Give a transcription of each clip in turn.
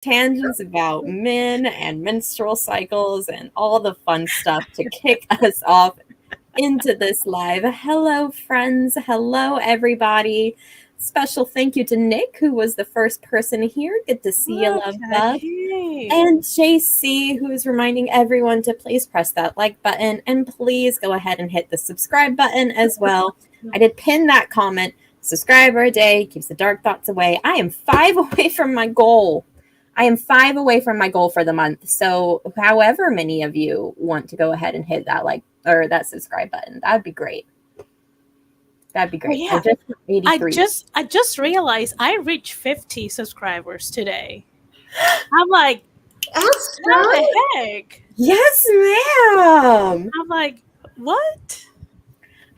tangents about men and menstrual cycles and all the fun stuff to kick us off into this live. Hello, friends. Hello, everybody. Special thank you to Nick, who was the first person here. Good to see you, love bug. And JC, who is reminding everyone to please press that like button and please go ahead and hit the subscribe button as well. I did pin that comment. Subscriber a day keeps the dark thoughts away. I am 5 away from my goal. I am 5 away from my goal for the month. So however many of you want to go ahead and hit that like or that subscribe button, that'd be great. That'd be great. Oh, yeah. I just realized I reached 50 subscribers today. I'm like, what the heck? Yes, ma'am. I'm like, what?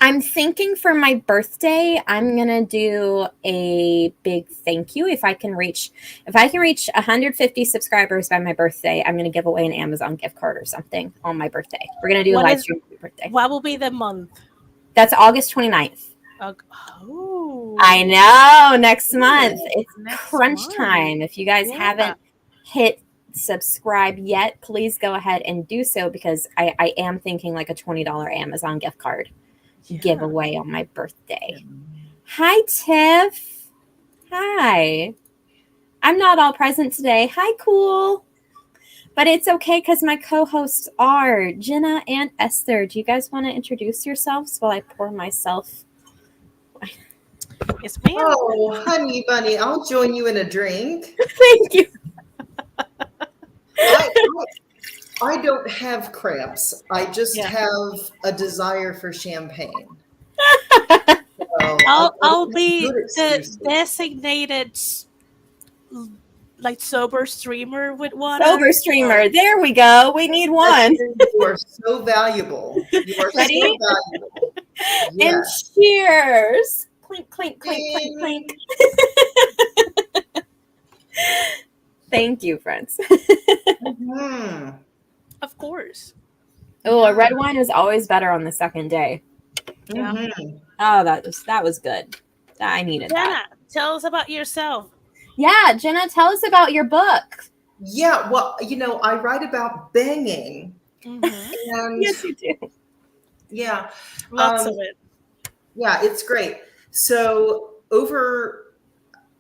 I'm thinking for my birthday, I'm gonna do a big thank you. If I can reach 150 subscribers by my birthday, I'm gonna give away an Amazon gift card or something on my birthday. We're gonna do a live stream on my birthday. What will be the month? That's August 29th. Oh, I know. Next month. It's crunch time. If you guys haven't hit subscribe yet, please go ahead and do so because I am thinking like a $20 Amazon gift card giveaway on my birthday. Hi, Tiff. Hi. I'm not all present today. Hi, cool. But it's okay because my co-hosts are Jenna and Esther. Do you guys want to introduce yourselves while I pour myself? Yes, ma'am. Oh, honey bunny, I'll join you in a drink. Thank you. I don't have cramps. I just have a desire for champagne. So I'll be the designated like sober streamer with water. Sober streamer. There we go. We need one. You are so valuable. You are Ready? so valuable. And Yes. cheers. Clink, clink, clink, clink, clink. Thank you, friends. Mm-hmm. Of course. Oh, a red wine is always better on the second day. Mm-hmm. Oh, that was good. I needed Jenna, that. tell us about yourself. Yeah, Jenna, tell us about your book. Yeah, well, I write about banging. Mm-hmm. And Yes, you do. yeah. Lots of it. Yeah, it's great. So over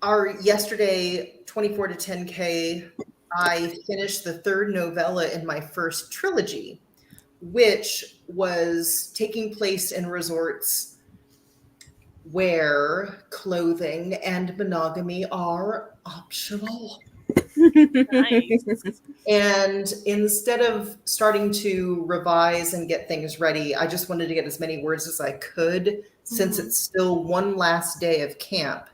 our yesterday 24 to 10K, I finished the third novella in my first trilogy, which was taking place in resorts where clothing and monogamy are optional. Nice. And instead of starting to revise and get things ready, I just wanted to get as many words as I could since it's still one last day of camp.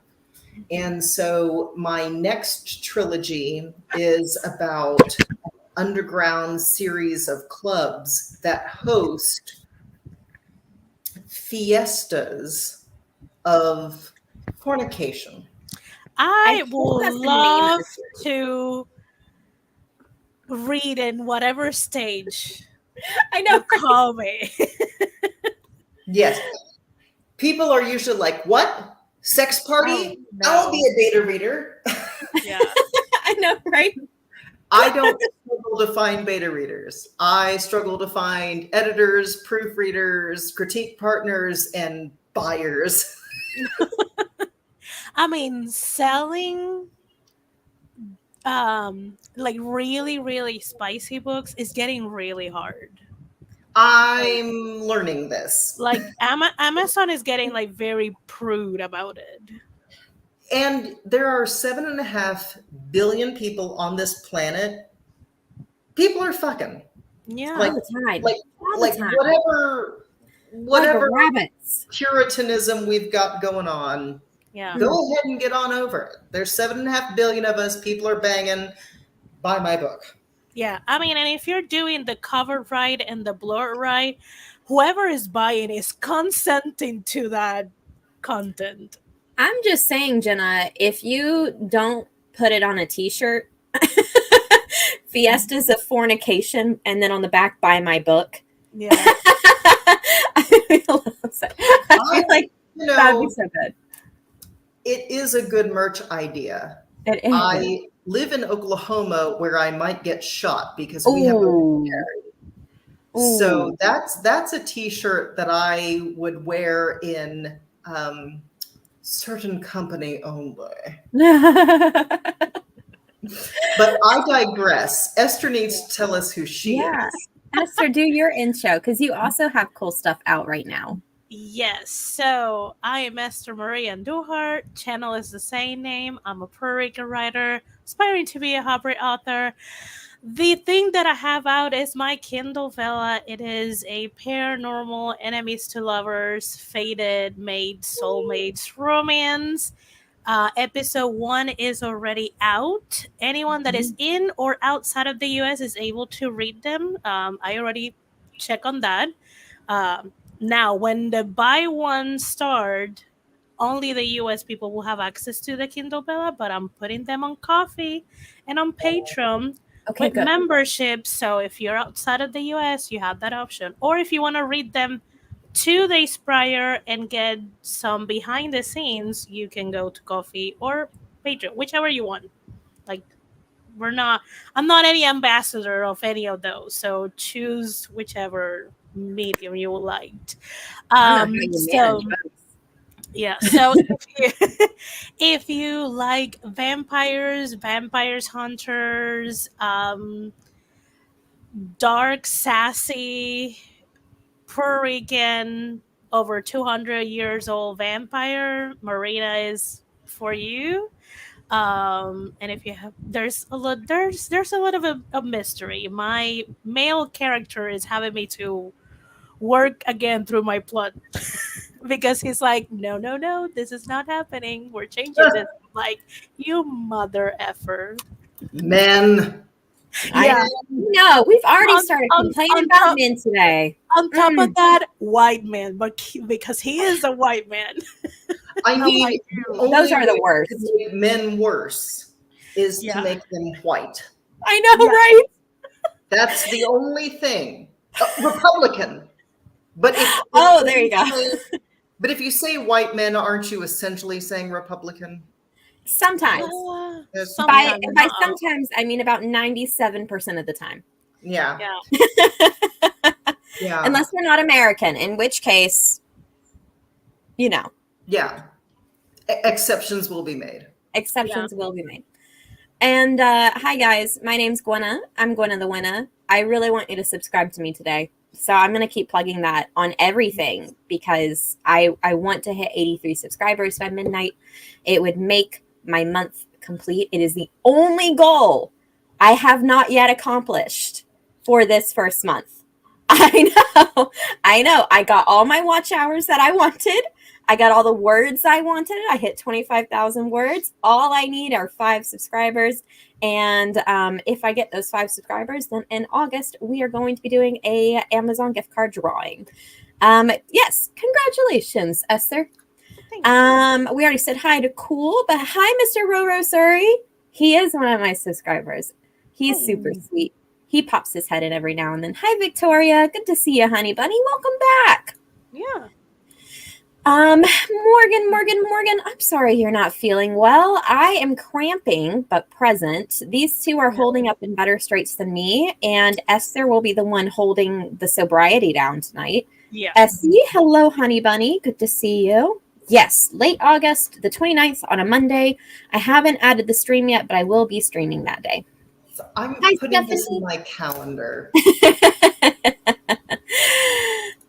And so my next trilogy is about an underground series of clubs that host fiestas of fornication. I would love to read in whatever stage. I know. Call me. Yes. People are usually like, what? Sex party? Oh, no. I'll be a beta reader. Yeah. I know, right? I don't struggle to find beta readers. I struggle to find editors, proofreaders, critique partners, and buyers. I mean, selling like really, really spicy books is getting really hard. I'm learning this. Like Amazon is getting like very prude about it. And there are 7.5 billion people on this planet. People are fucking. Yeah. Like whatever rabbits. Puritanism we've got going on. Yeah. Go ahead and get on over it. There's 7.5 billion of us. People are banging. Buy my book. Yeah. I mean, and if you're doing the cover right and the blur right, whoever is buying is consenting to that content. I'm just saying, Jenna, if you don't put it on a t-shirt, Fiestas of Fornication, and then on the back, buy my book. Yeah. I feel like that would be so good. It is a good merch idea. It is. live in Oklahoma where I might get shot because we have a military. So that's a T-shirt that I would wear in certain company only. But I digress. Esther needs to tell us who she is. Esther, do your intro because you also have cool stuff out right now. Yes, so I am Esther Marie Andujar. Channel is the same name. I'm a Puerto Rican writer, aspiring to be a hybrid author. The thing that I have out is my Kindle Vella. It is a paranormal, enemies to lovers, fated, made, soulmates romance. Episode 1 is already out. Anyone that is in or outside of the US is able to read them. I already check on that. Now, when the buy one start, only the US people will have access to the Kindle Vella, but I'm putting them on Coffee and on Patreon with good. memberships. So if you're outside of the US, you have that option. Or if you want to read them 2 days prior and get some behind the scenes, you can go to Coffee or Patreon, whichever you want. Like, I'm not any ambassador of any of those. So choose whichever medium you would like. So if you like vampires, hunters, dark, sassy, Puerto Rican, over 200 years old vampire, Marina is for you. And if you have, there's a lot of a mystery. My male character is having me to work again through my plot because he's like, no, this is not happening. We're changing this. I'm like, you mother effer. Men. Yeah. No, we've already started complaining about men today. On top of that, white man, but because he is a white man. I mean, those are the worst. To make men worse is to make them white. I know, right? That's the only thing. Republican. But there you go. But if you say white men, aren't you essentially saying Republican? Sometimes. By sometimes, I mean about 97% of the time. Yeah. Unless they're not American, in which case, Yeah. Exceptions will be made. Will be made. And hi, guys. My name's Gwenna. I'm Gwenna the Winna. I really want you to subscribe to me today. So I'm going to keep plugging that on everything because I want to hit 83 subscribers by midnight. It would make my month complete. It is the only goal I have not yet accomplished for this first month. I know. I got all my watch hours that I wanted. I got all the words I wanted. I hit 25,000 words. All I need are 5 subscribers. And if I get those 5 subscribers, then in August, we are going to be doing a Amazon gift card drawing. Yes, congratulations, Esther. We already said hi to Cool, but hi, Mr. Roro Surrey. He is one of my subscribers. He's super sweet. He pops his head in every now and then. Hi, Victoria. Good to see you, honey bunny. Welcome back. Yeah. Morgan, I'm sorry you're not feeling well. I am cramping, but present. These two are holding up in better straits than me, and Esther will be the one holding the sobriety down tonight. Yeah. Essie, hello, honey bunny. Good to see you. Yes, late August, the 29th on a Monday. I haven't added the stream yet, but I will be streaming that day. So I'm putting this in my calendar.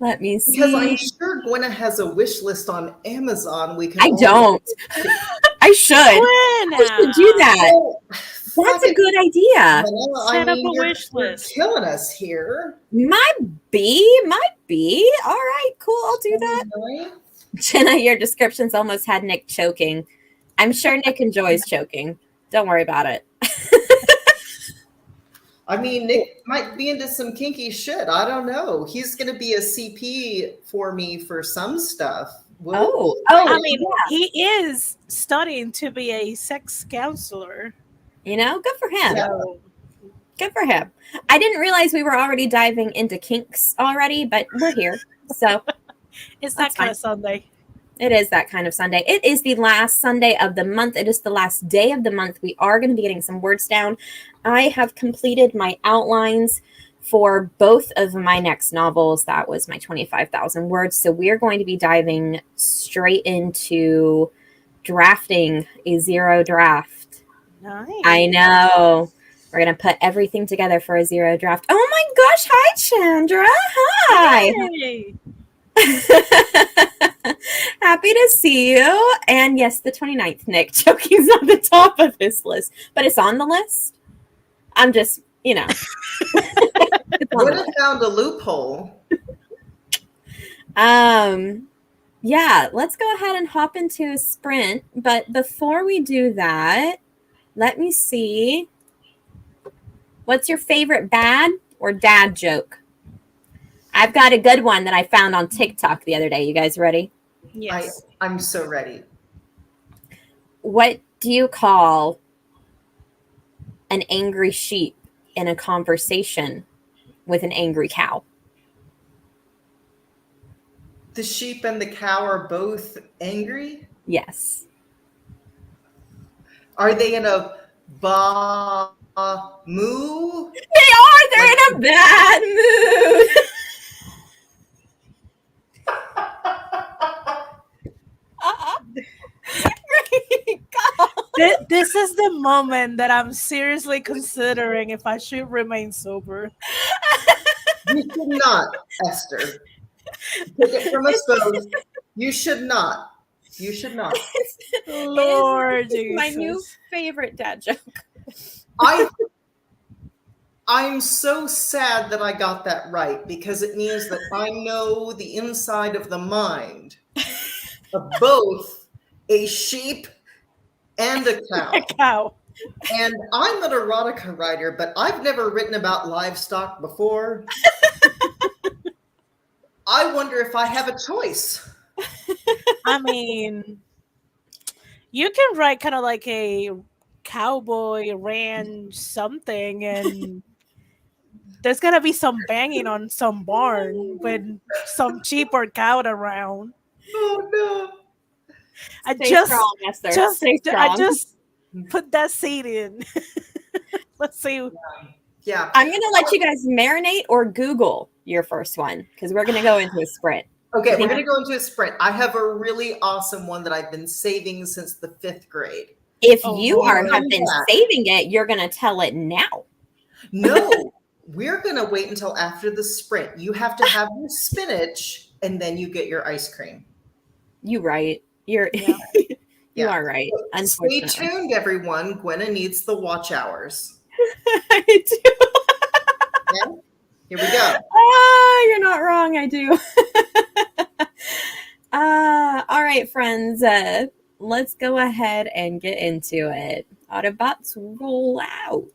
Let me see. Because I'm sure Gwenna has a wish list on Amazon. I don't. I should. I should do that. That's a good idea. Set up a wish list. You're killing us here. Might be. All right, cool. I'll do that. Jenna, your descriptions almost had Nick choking. I'm sure Nick enjoys choking. Don't worry about it. I mean, Nick might be into some kinky shit. I don't know. He's going to be a CP for me for some stuff. I mean, he is studying to be a sex counselor. Good for him. Good for him. I didn't realize we were already diving into kinks already, but we're here. So it's that kind of Sunday. It is that kind of Sunday. It is the last Sunday of the month. It is the last day of the month. We are going to be getting some words down. I have completed my outlines for both of my next novels. That was my 25,000 words. So we are going to be diving straight into drafting a zero draft. Nice. I know. We're going to put everything together for a zero draft. Oh my gosh. Hi, Chandra. Hi. Yay. Happy to see you. And yes, the 29th, Nick. Choking's on the top of his list, but it's on the list. I'm just, it's on Would the have list. found a loophole. Yeah, let's go ahead and hop into a sprint. But before we do that, let me see. What's your favorite bad or dad joke? I've got a good one that I found on TikTok the other day. You guys ready? Yes. I'm so ready. What do you call an angry sheep in a conversation with an angry cow? The sheep and the cow are both angry. Yes. Are they in a ba moo? They are. They're in a bad mood. This is the moment that I'm seriously considering if I should remain sober. You should not, Esther. Take it from us both. You should not. You should not. Lord It is my new Jesus. favorite dad joke. I'm so sad that I got that right because it means that I know the inside of the mind of both a sheep and a cow. Cow. And I'm an erotica writer, but I've never written about livestock before. I wonder if I have a choice. I mean, you can write kind of like a cowboy ranch something, and there's gonna be some banging on some barn with some sheep or cow around. Oh no. I Stay strong, Esther. Stay I strong. just put that seed in. Let's see. Yeah. I'm going to let you guys marinate or Google your first one because we're going to go into a sprint. Okay, I we're think- going to go into a sprint. I have a really awesome one that I've been saving since the 5th grade. If Oh, you have Lord. been saving it, you're going to tell it now. No, we're going to wait until after the sprint. You have to have your spinach and then you get your ice cream. You right. You're Yeah. you Yeah. are right. Stay Unfortunately. tuned, everyone. Gwenna needs the watch hours. I do. Okay? Here we go. You're not wrong. I do. All right, friends. Let's go ahead and get into it. Autobots roll out.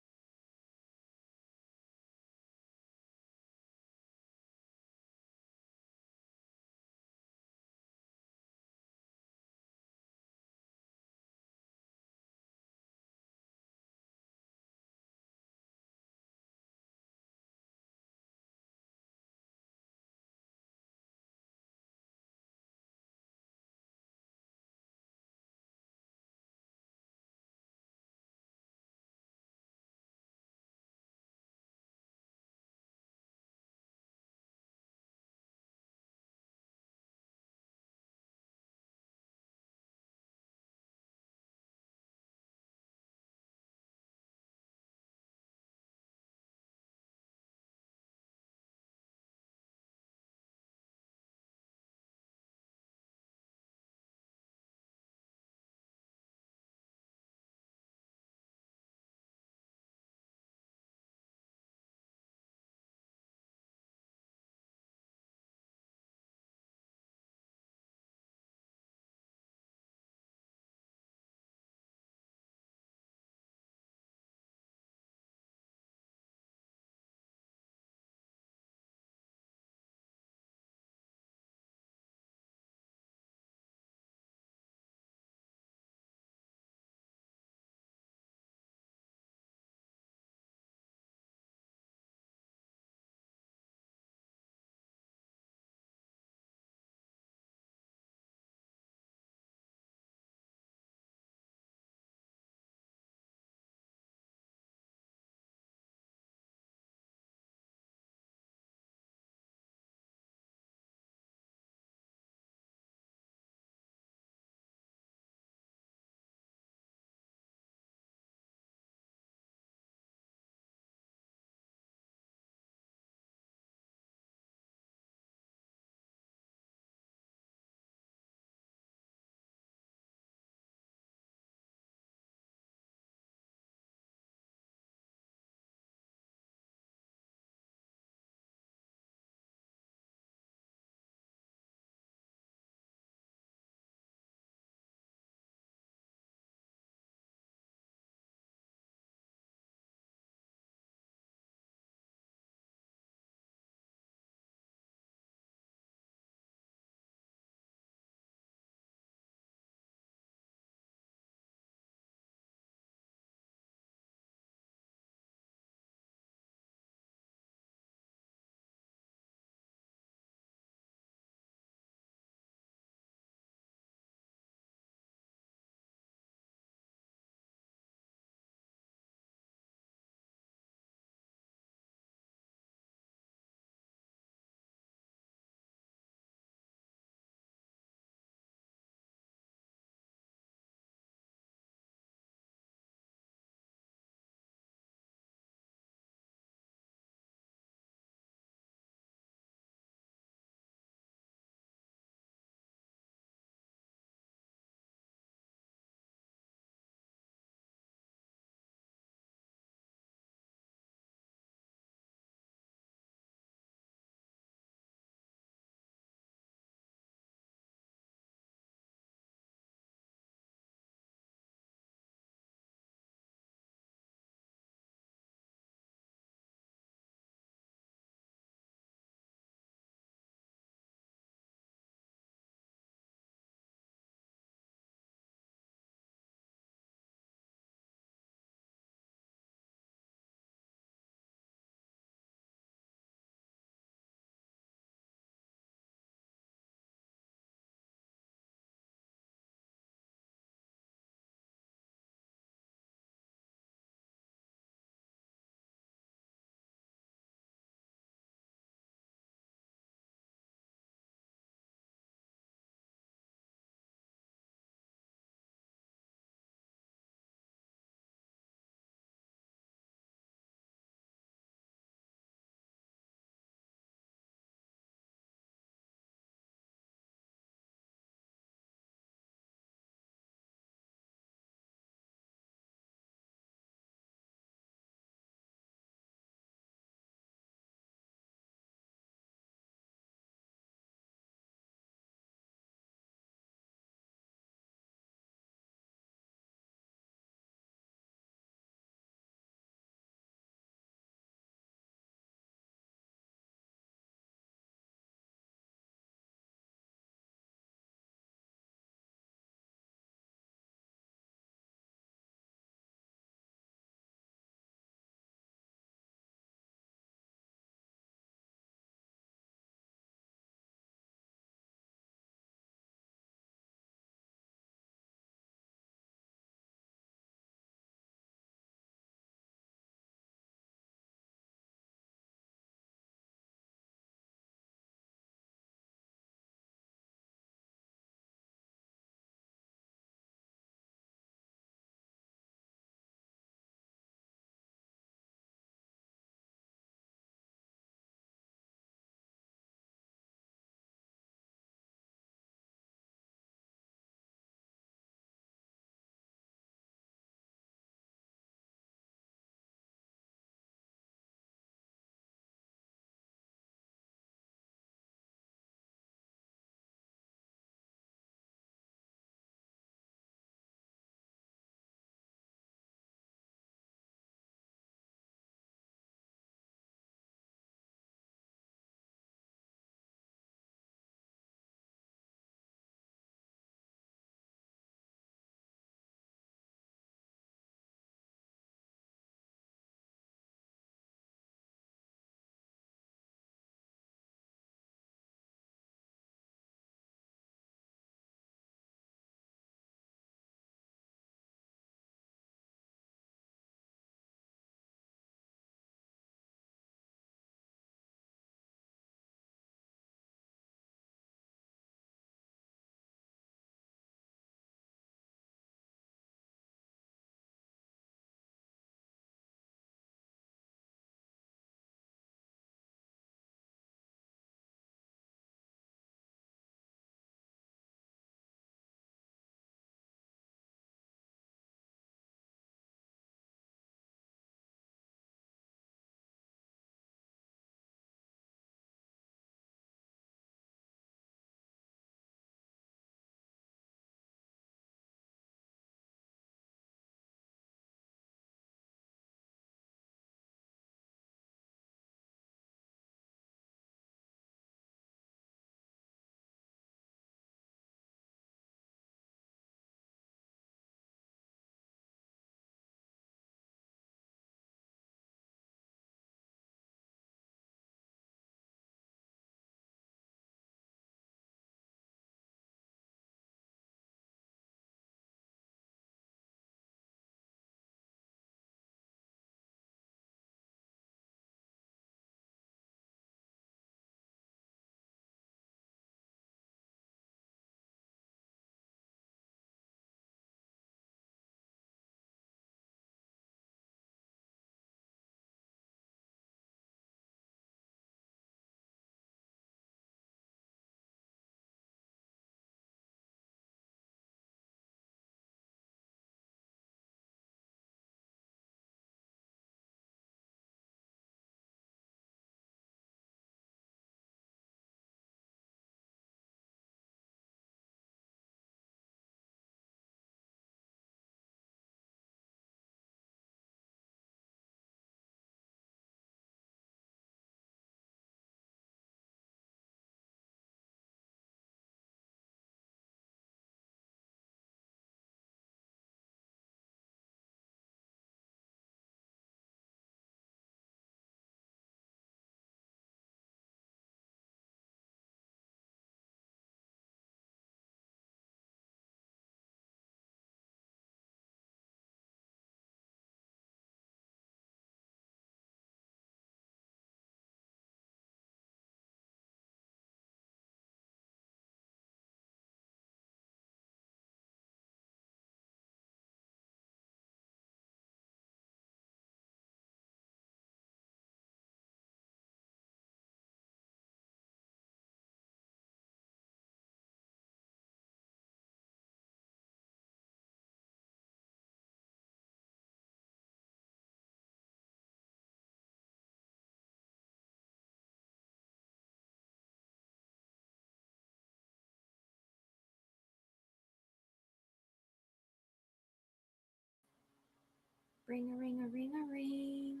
Ring.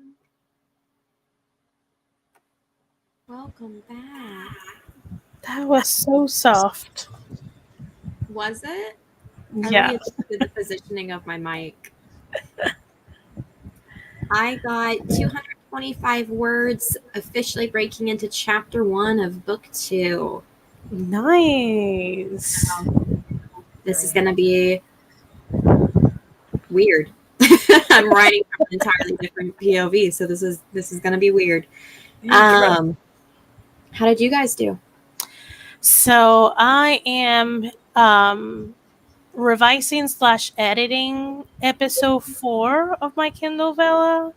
Welcome back. That was so soft. Was it? I Yeah. readjusted the positioning of my mic. I got 225 words, officially breaking into chapter 1 of book 2. Nice. This is going to be weird. I'm writing from an entirely different POV, so this is going to be weird. How did you guys do? So I am revising / editing episode 4 of my Kindle Vella.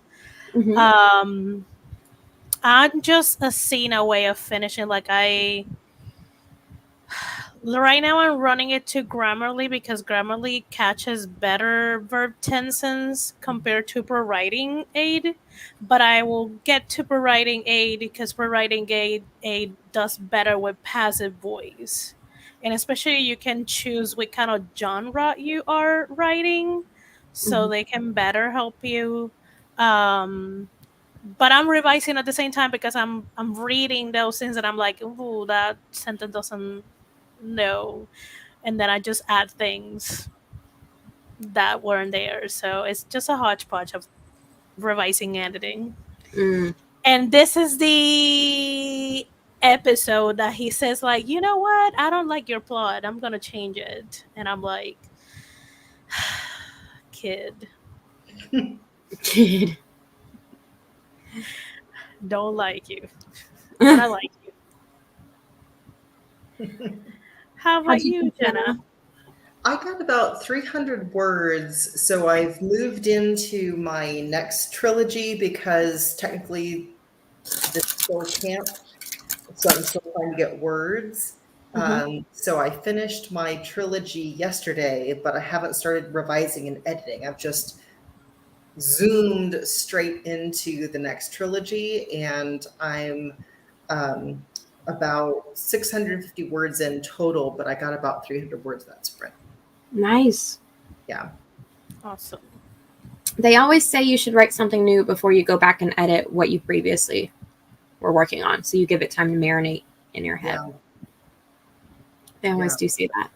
Mm-hmm. I'm just a scene away of finishing. Right now I'm running it to Grammarly because Grammarly catches better verb tenses compared to per writing aid. But I will get to per writing aid because per writing aid does better with passive voice. And especially you can choose what kind of genre you are writing, so they can better help you. But I'm revising at the same time because I'm reading those things and I'm like, ooh, that sentence doesn't know, and then I just add things that weren't there. So it's just a hodgepodge of revising and editing. And this is the episode that he says, like, you know what? I don't like your plot. I'm gonna change it. And I'm like, kid, don't like you, but I like you. How about you, Jenna? I got about 300 words, so I've moved into my next trilogy because technically this is still camp, so I'm still trying to get words. So I finished my trilogy yesterday, but I haven't started revising and editing. I've just zoomed straight into the next trilogy, and I'm about 650 words in total, but I got about 300 words that sprint. Nice. Yeah. Awesome. They always say you should write something new before you go back and edit what you previously were working on, so you give it time to marinate in your head. Yeah. They always do say that.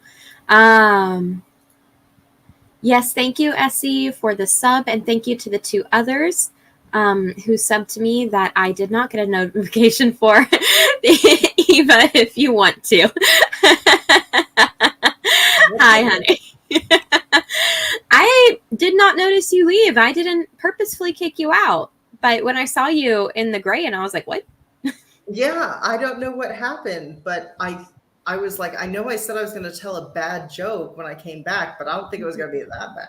Yes, thank you, Essie, for the sub, and thank you to the 2 others who subbed to me that I did not get a notification for. Eva, if you want to. Hi, honey. I did not notice you leave. I didn't purposefully kick you out. But when I saw you in the gray, and I was like, what? Yeah, I don't know what happened, but I was like, I know I said I was going to tell a bad joke when I came back, but I don't think it was going to be that bad.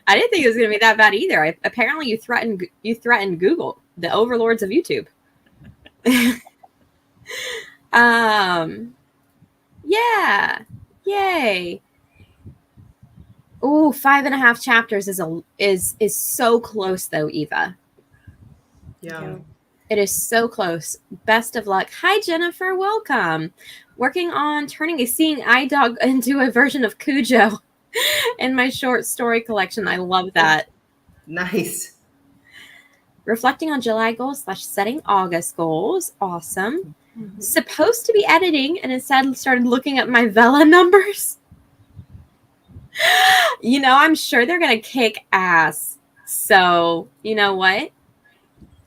I didn't think it was going to be that bad either. Apparently, you threatened Google, the overlords of YouTube. Yeah, yay. Ooh, 5.5 chapters is so close though, Eva. Yeah. It is so close. Best of luck. Hi, Jennifer. Welcome. Working on turning a seeing eye dog into a version of Cujo in my short story collection. I love that. Nice. Reflecting on July goals / setting August goals. Awesome. Supposed to be editing and instead started looking at my Vella numbers. You know, I'm sure they're going to kick ass. So, you know what?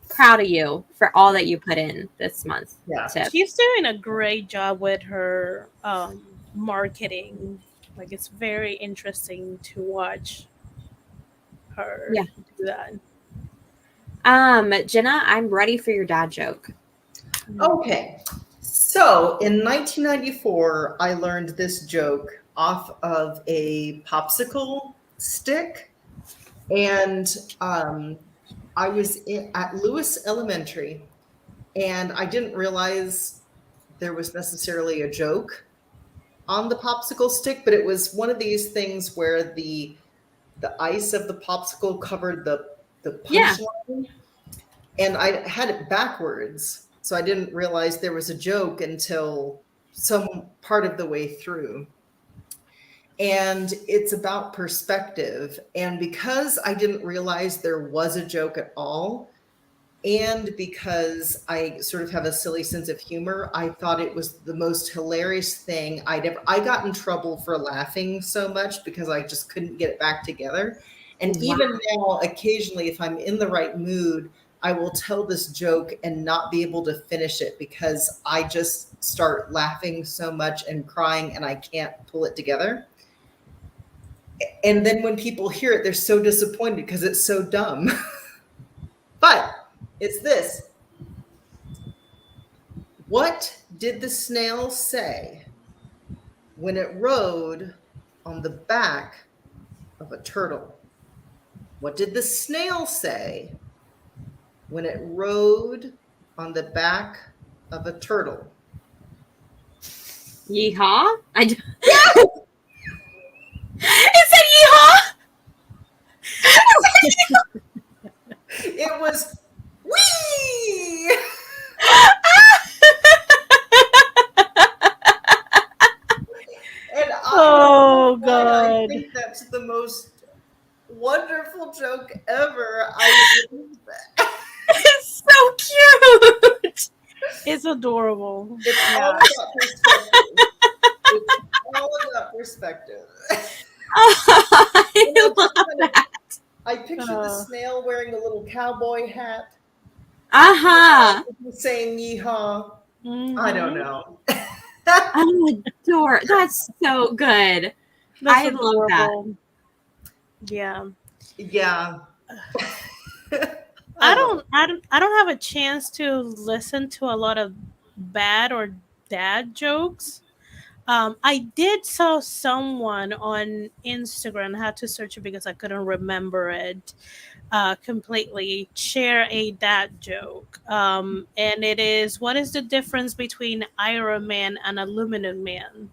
Proud of you for all that you put in this month. Yeah. She's doing a great job with her marketing. Like, it's very interesting to watch her do that. Jenna, I'm ready for your dad joke. Okay. So in 1994, I learned this joke off of a popsicle stick. And I was at Lewis Elementary, and I didn't realize there was necessarily a joke on the popsicle stick, but it was one of these things where the ice of the popsicle covered the punchline, and I had it backwards, so I didn't realize there was a joke until some part of the way through. And it's about perspective. And because I didn't realize there was a joke at all, and because I sort of have a silly sense of humor, I thought it was the most hilarious thing I'd ever. I got in trouble for laughing so much because I just couldn't get it back together. And even now, occasionally, if I'm in the right mood, I will tell this joke and not be able to finish it because I just start laughing so much and crying and I can't pull it together. And then when people hear it, they're so disappointed because it's so dumb. But it's this. What did the snail say when it rode on the back of a turtle? What did the snail say when it rode on the back of a turtle? Yeehaw! Yes! It said yeehaw! It was wee! And Oh, I God. think that's the most wonderful joke ever. I It's so cute. It's adorable. It's Yeah. all about perspective. It's all about perspective. I love that. I pictured the snail wearing a little cowboy hat, Uh-huh. saying yeehaw. Mhm. I don't know. I adore. That's so good. That's I love that. adorable. Yeah. Yeah. I don't have a chance to listen to a lot of bad or dad jokes. I did saw someone on Instagram, I had to search it because I couldn't remember it completely, share a dad joke. And it is, what is the difference between Iron Man and Aluminum Man?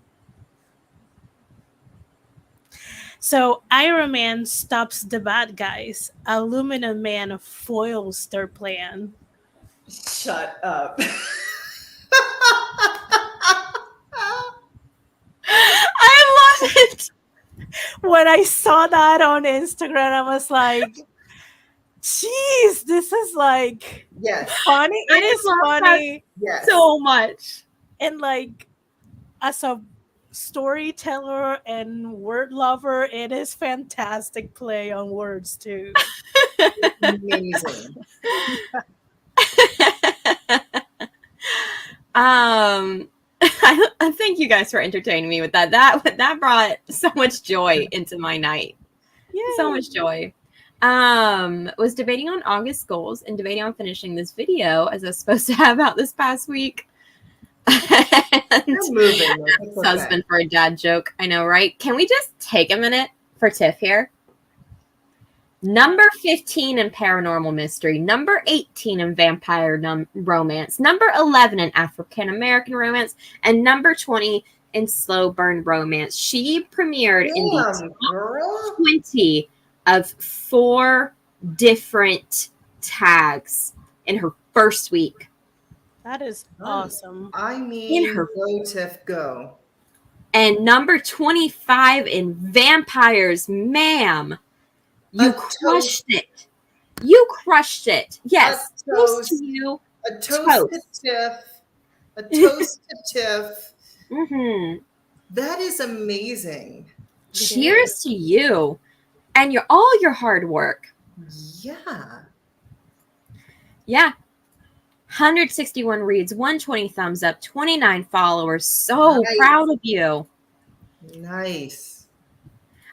So Iron Man stops the bad guys. Aluminum Man foils their plan. Shut up. I love it. When I saw that on Instagram, I was like, "Jeez, this is like Yes. funny." It is funny, Yes. so much. and like as a storyteller and word lover, it is fantastic play on words too. Amazing. I thank you guys for entertaining me with that. That brought so much joy into my night. Yay. So much joy. Was debating on August goals and debating on finishing this video as I was supposed to have out this past week. And Moving. Okay. husband for a dad joke. I know, right? Can we just take a minute for Tiff here? Number 15 in paranormal mystery, number 18 in vampire romance, number 11 in African American romance, and number 20 in slow burn romance. She premiered in the top 20 of 4 different tags in her first week. That is awesome. I mean, In her- go Tiff, go. And number 25 in vampires, ma'am. You crushed it. You crushed it. Yes. Toast to you. A toast to Tiff. A toast to Tiff. Mm-hmm. That is amazing. Cheers to you and all your hard work. Yeah. Yeah. 161 reads, 120 thumbs up, 29 followers. So proud of you. Nice.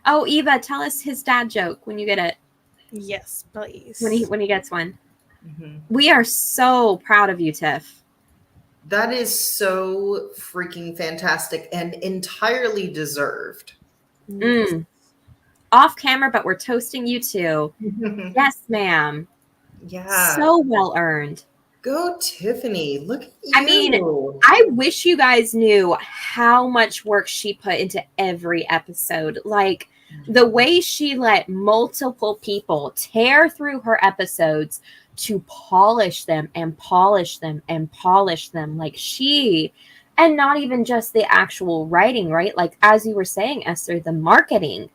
Oh, Eva, tell us his dad joke when you get it. Yes, please. When he gets one. Mm-hmm. We are so proud of you, Tiff. That is so freaking fantastic and entirely deserved. Off camera, but we're toasting you too. Yes, ma'am. Yeah. So well earned. Go, Tiffany. Look at you. I mean, I wish you guys knew how much work she put into every episode. Like, the way she let multiple people tear through her episodes to polish them and polish them and polish them. Like, she And not even just the actual writing, right? Like, as you were saying, Esther, the marketing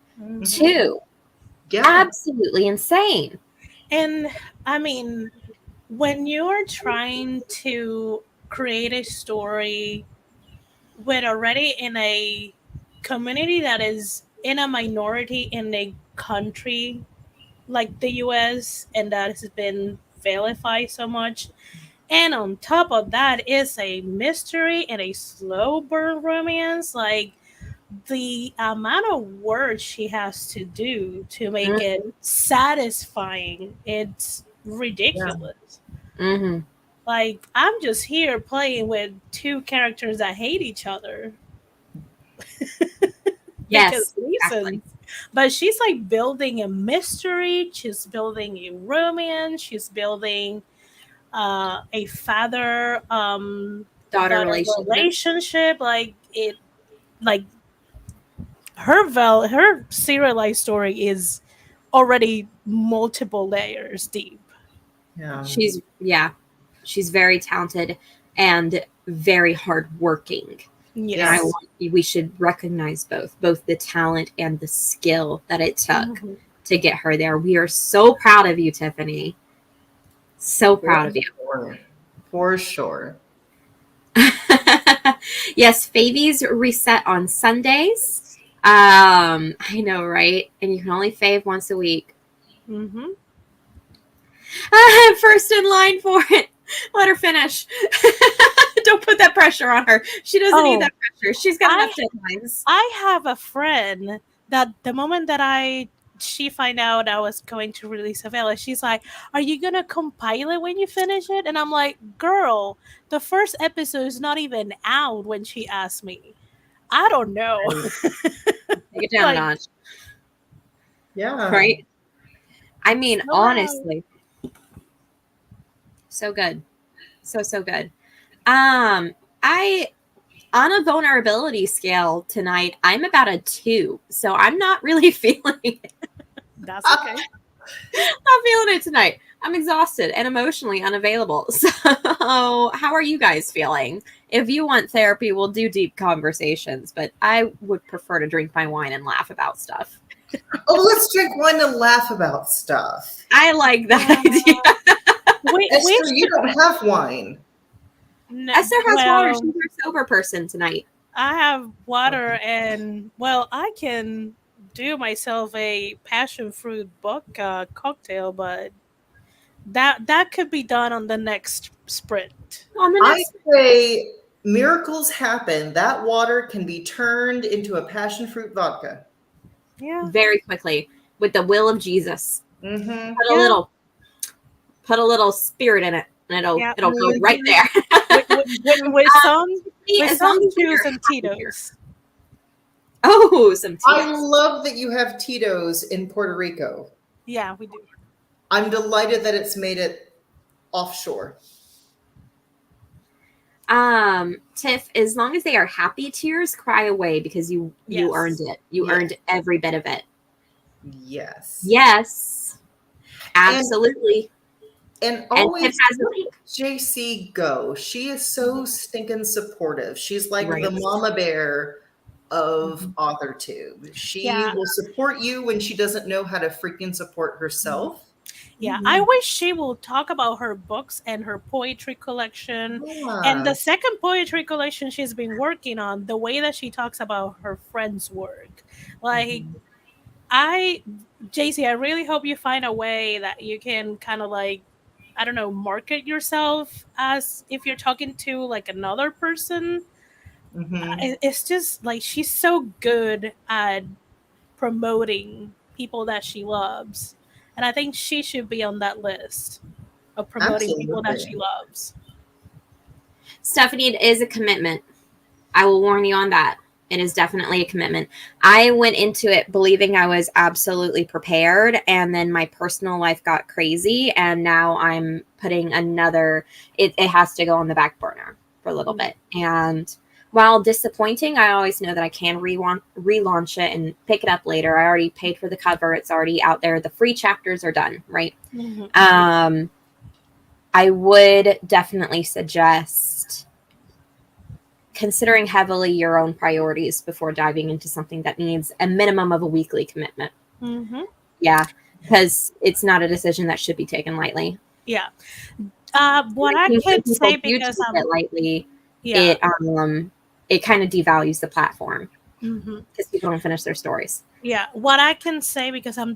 too. Yeah. Absolutely insane. And I mean, when you're trying to create a story with already in a community that is in a minority in a country like the US and that has been vilified so much, and on top of that is a mystery and a slow burn romance, like the amount of work she has to do to make it satisfying, it's ridiculous. Mm-hmm. Like, I'm just here playing with two characters that hate each other because Yes, exactly. reasons. But she's like building a mystery, she's building a romance, she's building a father Daughter daughter relationship. relationship. Like it, like her serialized story is already multiple layers deep. Yeah. She's very talented and very hardworking. And Yeah. Yes. we should recognize both the talent and the skill that it took Mhm. to get her there. We are so proud of you, Tiffany. So proud of you. Sure. For sure. Yes, Favies reset on Sundays. I know, right? And you can only fave once a week. Mhm. First in line for it. Let her finish. Don't put that pressure on her. She doesn't need Oh, that pressure. She's got I enough deadlines. I have a friend that the moment that she find out I was going to release a Vela, she's like, "Are you gonna compile it when you finish it?" And I'm like, "Girl, the first episode is not even out when she asked me. I don't know." Take it down a Like, notch. Yeah. Right? I mean, somehow, honestly, so good. So good. Um, I on a vulnerability scale tonight, I'm about a 2. So I'm not really feeling it. that's okay. Not feeling it tonight. I'm exhausted and emotionally unavailable. So, how are you guys feeling? If you want therapy, we'll do deep conversations, but I would prefer to drink my wine and laugh about stuff. Oh, let's drink wine and laugh about stuff. I like that Yeah. idea. We Esther, you don't have wine. Esther has water. well, She's our sober person tonight. I have water, Okay. and well, I can do myself a passion fruit vodka cocktail, but that could be done on the next sprint. On the I next, say miracles happen. That water can be turned into a passion fruit vodka. Yeah, very quickly with the will of Jesus. Mm-hmm. Put a yeah, little, put a little spirit in it, and yeah. it'll go right there. With some As long as juice you're and happy here. Tito's. Oh, some I Tito's. love that you have Tito's in Puerto Rico. Yeah, we do. I'm delighted that it's made it offshore. Tiff, as long as they are happy tears, cry away because you Yes. earned it. You Yes. earned every bit of it. Yes. Yes, absolutely. And And Tiff always has a link. JC go. She is so stinking supportive. She's like Right. the mama bear of Mhm. AuthorTube. She Yeah. will support you when she doesn't know how to freaking support herself. Yeah, Mhm. I wish she will talk about her books and her poetry collection. And the Yes. second poetry collection she's been working on, the way that she talks about her friends' work. Like, Mhm. I, JC, I really hope you find a way that you can kind of like, I don't know, market yourself as if you're talking to like another person. Mhm. It's just like she's so good at promoting people that she loves. And I think she should be on that list of promoting people that she Absolutely. loves. Stephanie, it is a commitment. I will warn you on that. It is definitely a commitment. I went into it believing I was absolutely prepared, and then my personal life got crazy, and now I'm putting it has to go on the back burner for a little bit. And while disappointing, I always know that I can relaunch it and pick it up later. I already paid for the cover. It's already out there. The free chapters are done, right? Mm-hmm. I would definitely suggest considering heavily your own priorities before diving into something that needs a minimum of a weekly commitment. Mm-hmm. Yeah, because it's not a decision that should be taken lightly. Yeah. What I When can people say do because take it lightly, yeah. it kind of devalues the platform Mm-hmm. because people don't finish their stories. Yeah, what I can say because I'm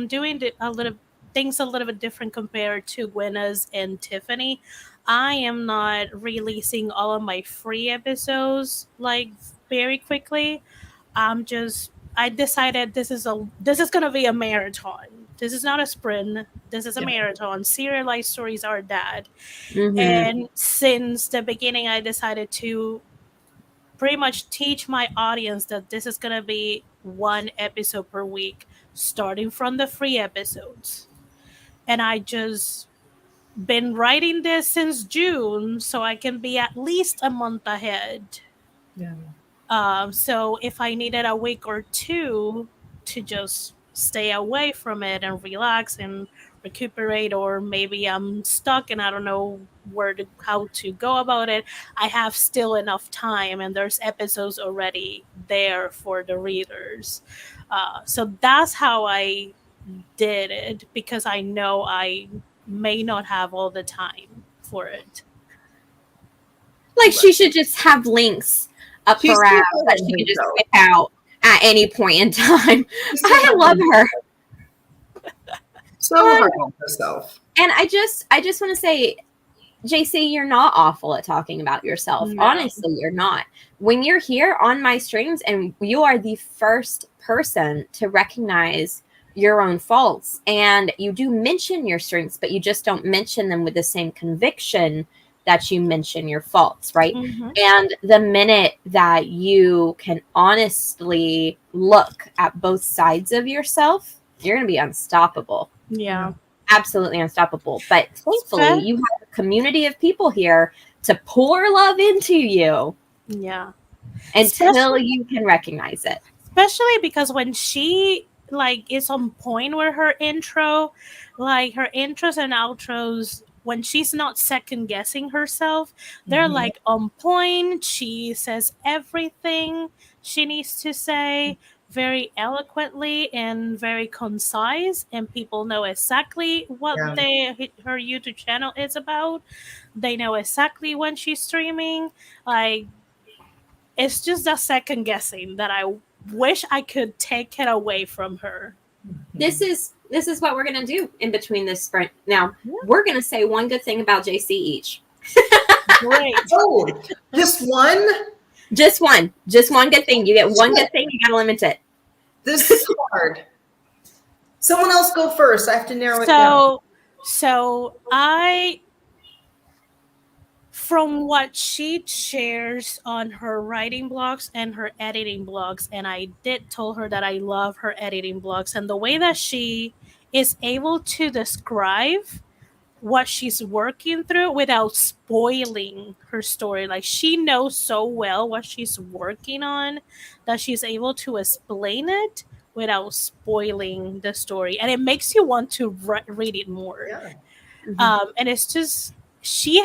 doing a little things a little bit different compared to Gwenna's and Tiffany. I am not releasing all of my free episodes like very quickly. I decided this is gonna be a marathon. This is not a sprint. This is a Yeah. marathon. Serialized stories are that. Mm-hmm. And since the beginning, I decided to pretty much teach my audience that this is going to be one episode per week, starting from the free episodes. And I just been writing this since June, so I can be at least a month ahead. Yeah. So if I needed a week or two to just stay away from it and relax and recuperate, or maybe I'm stuck and I don't know how to go about it, I have still enough time, and there's episodes already there for the readers. So that's how I did it, because I know I may not have all the time for it. Like she should just have links up She's her still ass that hard on she can just herself. whip out at any point in time. She's still I hard love on her. So hard on herself. And I just want to say, JC, you're not awful at talking about yourself. No. Honestly, you're not. When you're here on my streams, and you are the first person to recognize your own faults, and you do mention your strengths, but you just don't mention them with the same conviction that you mention your faults, right? Mm-hmm. And the minute that you can honestly look at both sides of yourself, you're going to be unstoppable. Yeah. Absolutely unstoppable. But thankfully, Spe- you have a community of people here to pour love into you Yeah. until Especially- you can recognize it. Especially because when she is on point with her intro, like her intros and outros, when she's not second guessing herself, they're Mhm. like on point. She says everything she needs to say very eloquently and very concise, and people know exactly what Yeah. her YouTube channel is about. They know exactly when she's streaming. Like, it's just a second guessing that I wish I could take it away from her. This is what we're gonna do in between this sprint. Now, Yeah. we're gonna say one good thing about JC each. Great. Oh, just one? Just one good thing. You get one good thing, you gotta limit it. This is hard. Someone else go first. I have to narrow it down. So I, from what she shares on her writing blogs and her editing blogs, and I did tell her that I love her editing blogs, and the way that she is able to describe what she's working through without spoiling her story. Like, she knows so well what she's working on that she's able to explain it without spoiling the story, and it makes you want to read it more. Yeah. And it's just, she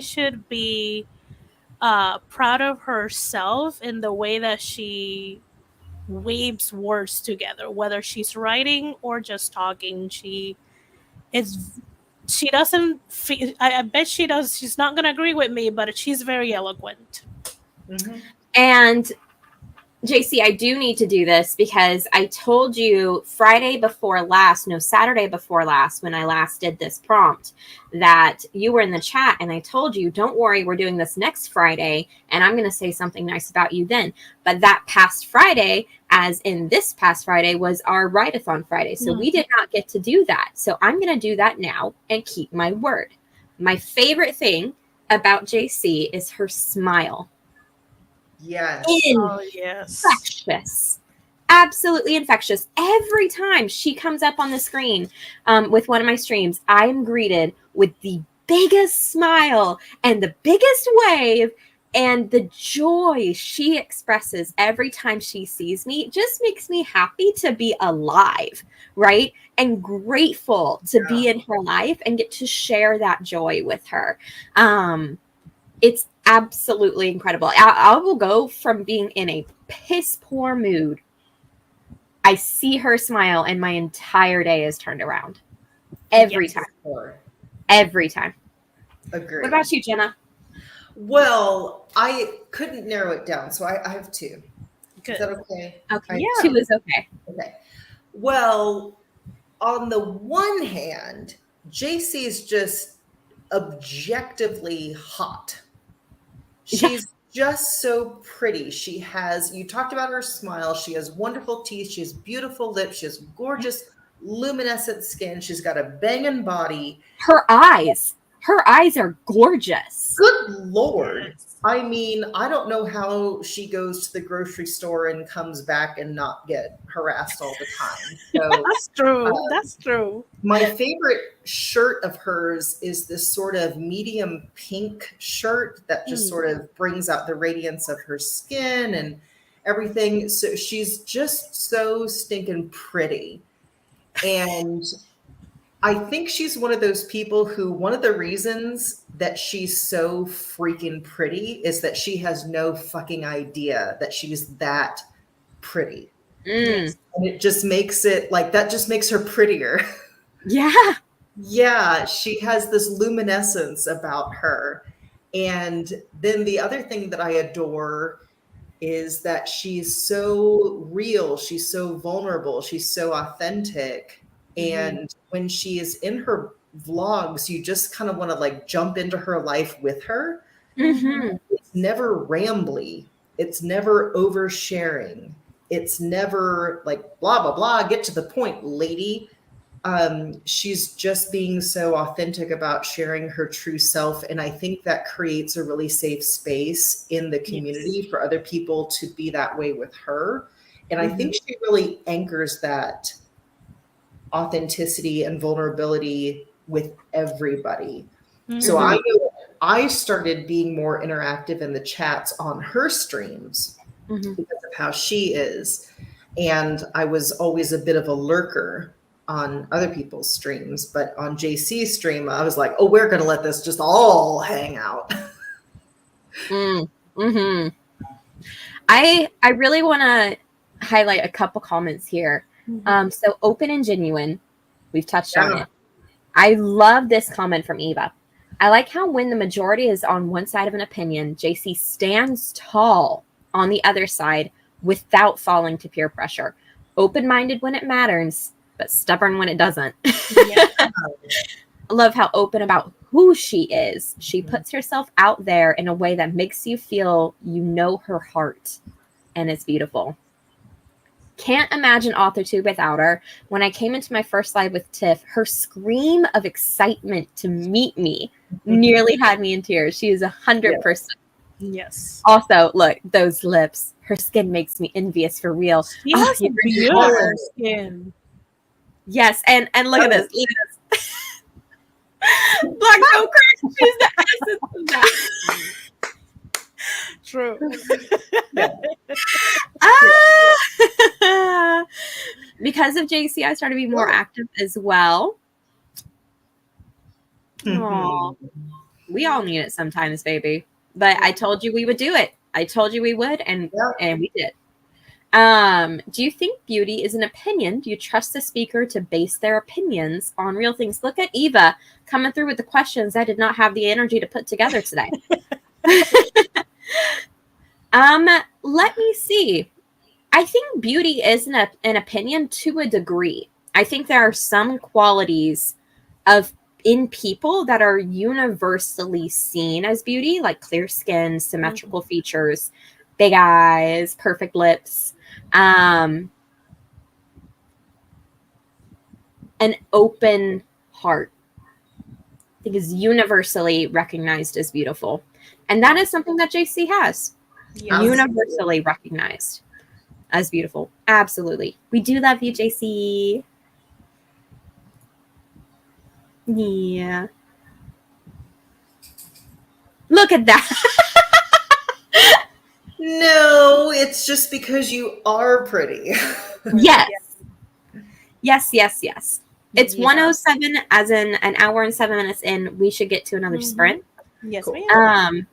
should be proud of herself in the way that she weaves words together, whether she's writing or just talking. She doesn't feel, I bet she does, she's not going to agree with me, but she's very eloquent. Mhm. And JC, I do need to do this because I told you Saturday before last, when I last did this prompt, that you were in the chat, and I told you, don't worry, we're doing this next Friday, and I'm going to say something nice about you then. But that past Friday, as in this past Friday, was our Write-a-thon Friday. So we did not get to do that. So I'm going to do that now and keep my word. My favorite thing about JC is her smile. Yes. Oh, yes. Infectious. Absolutely infectious. Every time she comes up on the screen with one of my streams, I am greeted with the biggest smile and the biggest wave, and the joy she expresses every time she sees me just makes me happy to be alive, right? And grateful to be in her life and get to share that joy with her. It's absolutely incredible. I will go from being in a piss poor mood. I see her smile, and my entire day is turned around. Every Yes. time. Or Every time. agree. What about you, Jenna? Well, I couldn't narrow it down, so I have two. Good. Is that okay? Okay, Yeah. 2 is okay. Okay. Well, on the one hand, JC is just objectively hot. She's just so pretty. She has, you talked about her smile. She has wonderful teeth. She has beautiful lips. She has gorgeous, luminescent skin. She's got a banging body. Her eyes are gorgeous. Good Lord. Yes. I mean, I don't know how she goes to the grocery store and comes back and not get harassed all the time. So That's true. That's true. my favorite shirt of hers is this sort of medium pink shirt that just sort of brings out the radiance of her skin and everything. So she's just so stinking pretty. And I think she's one of those people who, one of the reasons that she's so freaking pretty is that she has no fucking idea that she's that pretty. Yes. And it just makes it like, that just makes her prettier. Yeah. Yeah, she has this luminescence about her. And then the other thing that I adore is that she's so real, she's so vulnerable, she's so authentic. And when she is in her vlogs, you just kind of want to like jump into her life with her. Mm-hmm. It's never rambly, it's never oversharing, it's never like blah blah blah, get to the point, lady. She's just being so authentic about sharing her true self. And I think that creates a really safe space in the community for other people to be that way with her. And I think she really anchors that authenticity and vulnerability with everybody. So I know I started being more interactive in the chats on her streams because of how she is. And I was always a bit of a lurker on other people's streams, but on JC's stream, I was like, oh, we're going to let this just all hang out. Mm-hmm. I really want to highlight a couple comments here. So open and genuine, we've touched on it. I love this comment from Eva. I like how when the majority is on one side of an opinion, JC stands tall on the other side without falling to peer pressure. Open-minded when it matters, but stubborn when it doesn't. Yeah. I love how open about who she is. She puts herself out there in a way that makes you feel you know her heart, and it's beautiful. Can't imagine AuthorTube without her. When I came into my first live with Tiff, her scream of excitement to meet me nearly had me in tears. She is 100%. Yes. Also, look, those lips. Her skin makes me envious for real. She has a beautiful skin. Yes, and look at this. Look at this. Black Joker. She's the essence of that. True. Because of JC, I started to be more active as well. Aww. We all need it sometimes, baby. But I told you we would do it. I told you we would, and we did. Do you think beauty is an opinion? Do you trust the speaker to base their opinions on real things? Look at Eva coming through with the questions I did not have the energy to put together today. Let me see. I think beauty is an opinion to a degree. I think there are some qualities in people that are universally seen as beauty, like clear skin, symmetrical features, big eyes, perfect lips, an open heart. I think is universally recognized as beautiful. And that is something that JC has. Universally recognized as beautiful. Absolutely. We do love you, JC. Yeah. Look at that. No, it's just because you are pretty. Yes. Yes. It's 1:07, as in an hour and 7 minutes in. We should get to another sprint. Yes, Cool. ma'am.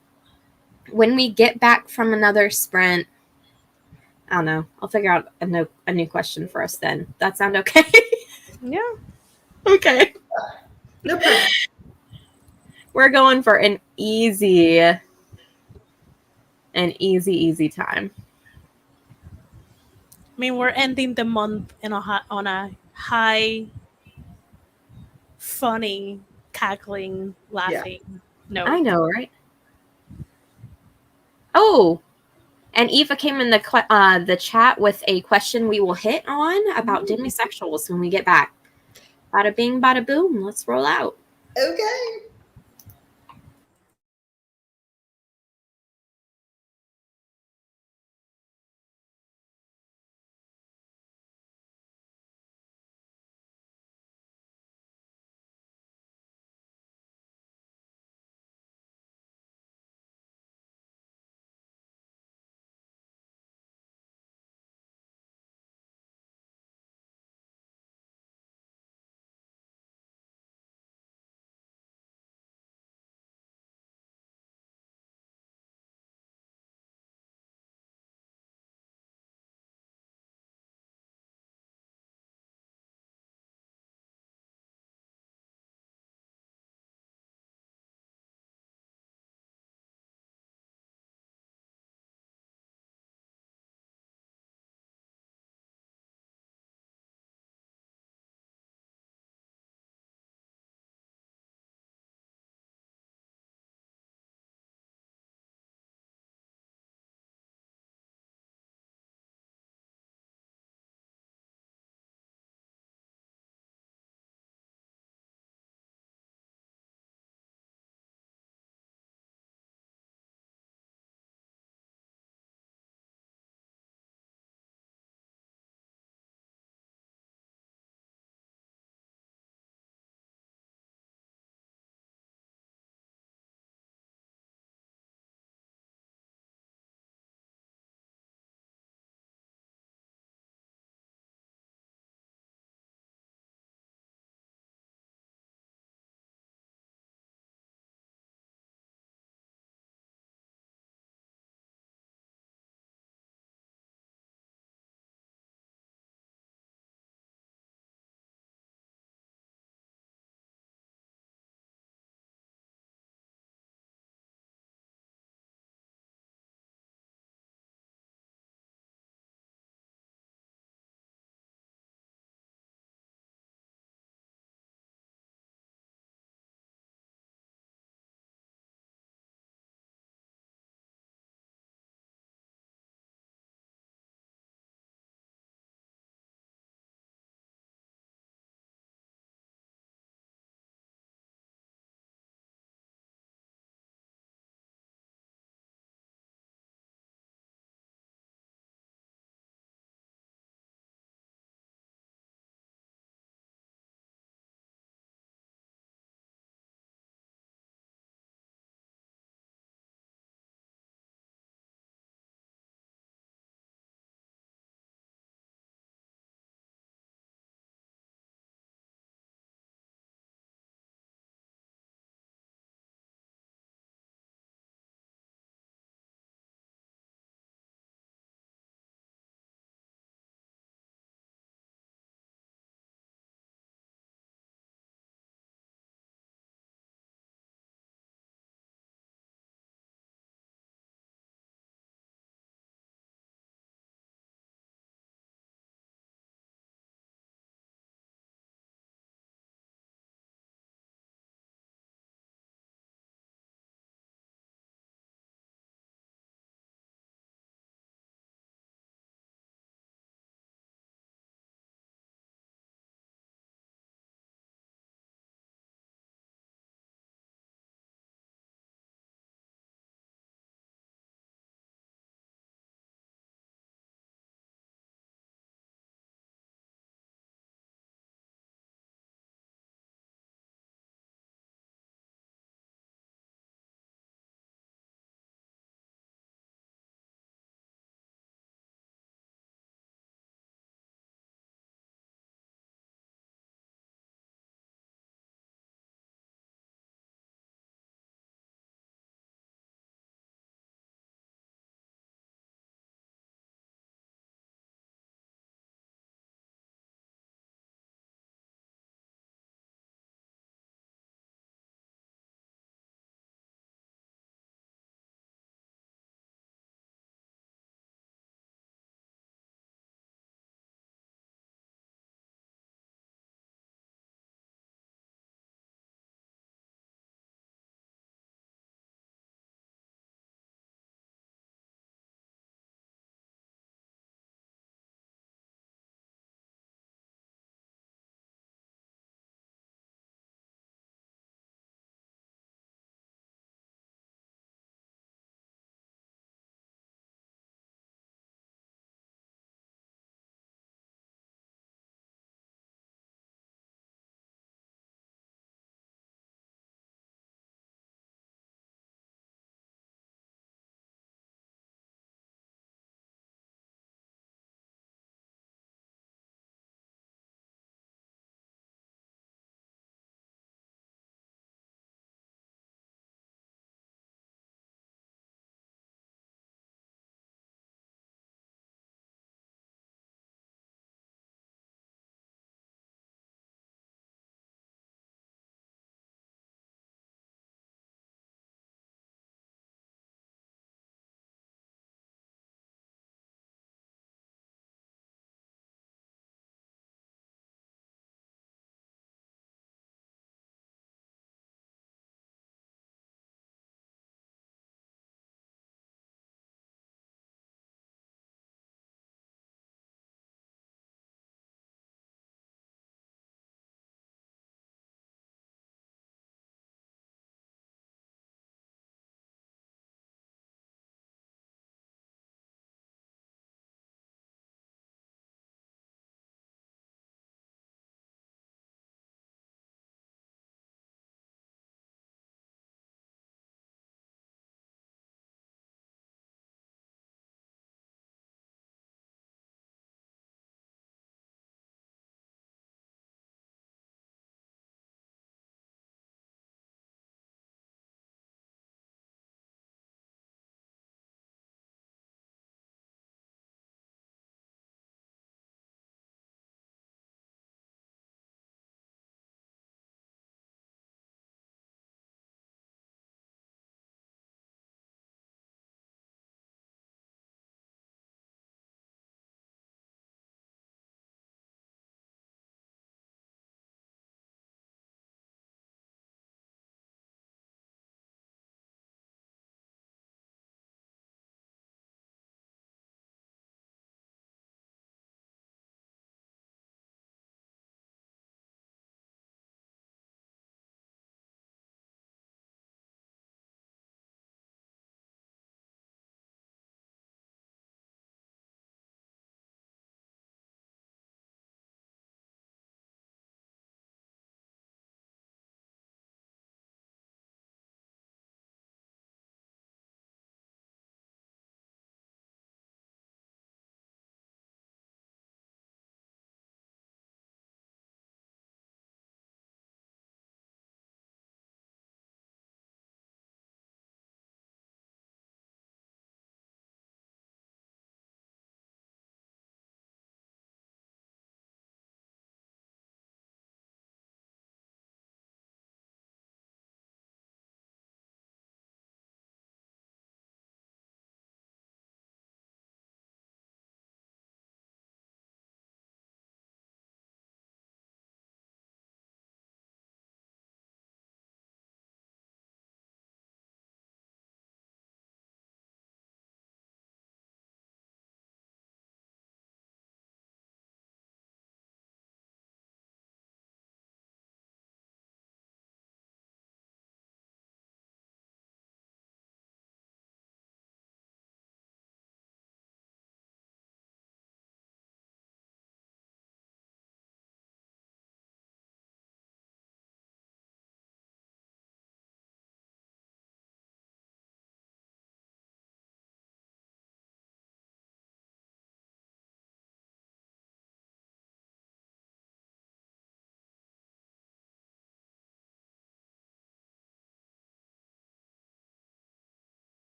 when we get back from another sprint, I don't know. I'll figure out a new question for us then. That sound okay? Yeah. Okay. No pressure. We're going for an easy time. I mean, we're ending the month on a high, funny, cackling, laughing note. I know, right? Oh, and Eva came in the chat with a question we will hit on about demisexuals when we get back. Bada bing, bada boom. Let's roll out. Okay.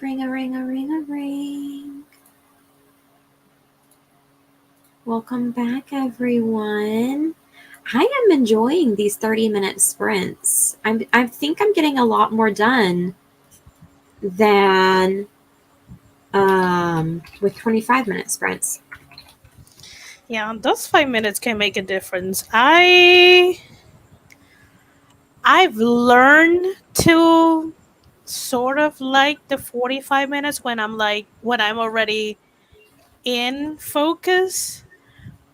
Ring. Welcome back, everyone. I am enjoying these 30-minute sprints. I think I'm getting a lot more done than with 25-minute sprints. Yeah, those 5 minutes can make a difference. I've learned to sort of like the 45 minutes when I'm already in focus.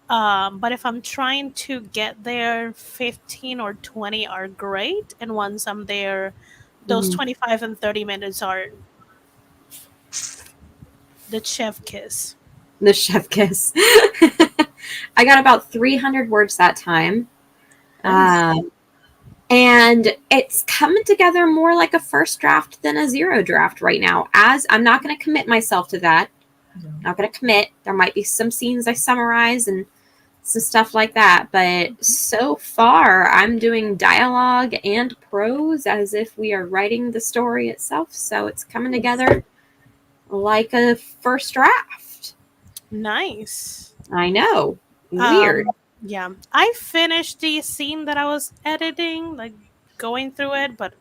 But if I'm trying to get there, 15 or 20 are great. And once I'm there, those 25 and 30 minutes are the chef kiss. The chef kiss. I got about 300 words that time. Nice. And it's coming together more like a first draft than a zero draft right now. As I'm not going to commit myself to that. I'm not going to commit. There might be some scenes I summarize and some stuff like that. But so far, I'm doing dialogue and prose as if we are writing the story itself. So it's coming together like a first draft. Nice. I know. Weird. Yeah. I finished the scene that I was editing, like going through it, but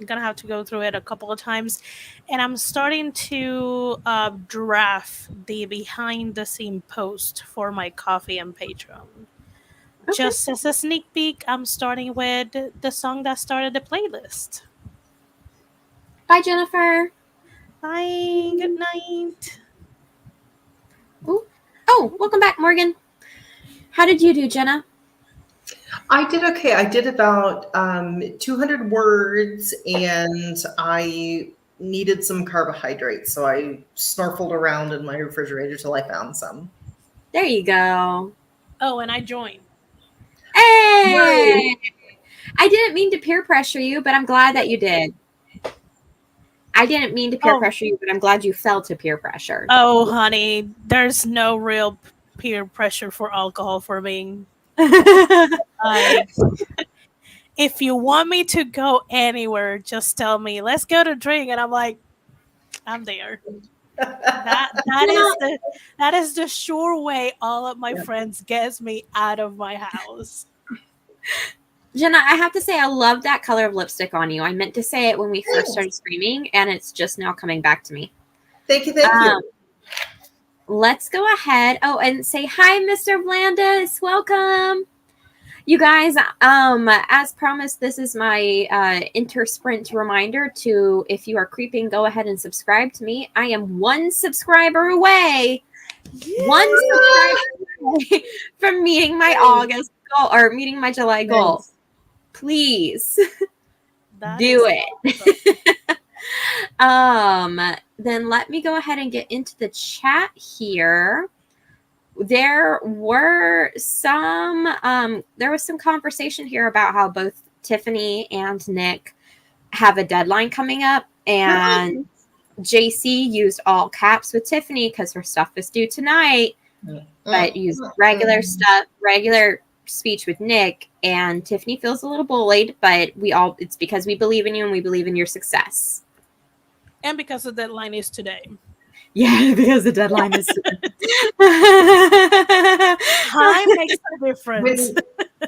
I'm gonna have to go through it a couple of times. And I'm starting to draft the behind the scene post for my Coffee and Patreon. Okay. Just as a sneak peek, I'm starting with the song that started the playlist. Bye, Jennifer. Bye. Good night. Ooh. Oh, welcome back, Morgan. How did you do, Jenna? I did okay. I did about 200 words, and I needed some carbohydrates, so I snorkeled around in my refrigerator till I found some. There you go. Oh, and I joined. Hey! I didn't mean to peer pressure you, but I'm glad that you did. I didn't mean to peer pressure you, but I'm glad you fell to peer pressure. Oh, honey, there's no real peer pressure for alcohol for me. Like, if you want me to go anywhere, just tell me, let's go to drink, and I'm like, I'm there. That is the sure way all of my friends gets me out of my house. Jenna, I have to say I love that color of lipstick on you. I meant to say it when we first started streaming, and it's just now coming back to me. Thank you. Let's go ahead. Oh, and say hi, Mr. Blandis. Welcome. You guys, as promised, this is my inter-sprint reminder to, if you are creeping, go ahead and subscribe to me. I am one subscriber away. Yeah. One subscriber away from meeting my August goal, or meeting my July goal. Please do it. Then let me go ahead and get into the chat here. There was some conversation here about how both Tiffany and Nick have a deadline coming up, and JC used all caps with Tiffany because her stuff is due tonight, but used regular speech with Nick, and Tiffany feels a little bullied, but it's because we believe in you and we believe in your success. And because the deadline is today. Yeah, because the deadline is time makes a difference.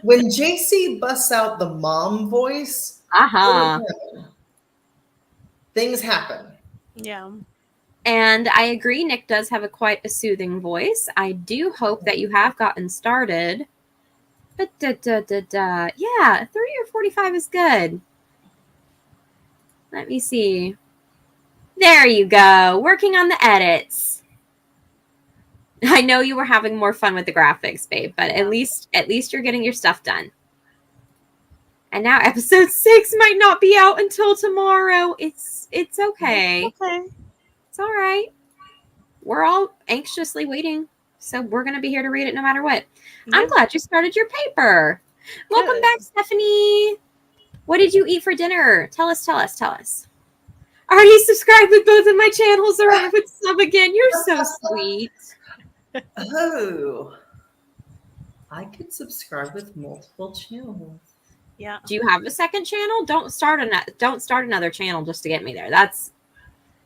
When JC busts out the mom voice, things happen. Yeah. And I agree, Nick does have quite a soothing voice. I do hope that you have gotten started. But yeah, 30 or 45 is good. Let me see. There you go. Working on the edits. I know you were having more fun with the graphics, babe, but at least you're getting your stuff done. And now episode 6 might not be out until tomorrow. It's okay. Okay. It's all right. We're all anxiously waiting, so we're going to be here to read it no matter what. Yeah. I'm glad you started your paper. Good. Welcome back, Stephanie. What did you eat for dinner? Tell us. Already subscribed with both of my channels, or I would sub again. You're so sweet. Oh, I could subscribe with multiple channels. Yeah. Do you have a second channel? Don't start another channel just to get me there. That's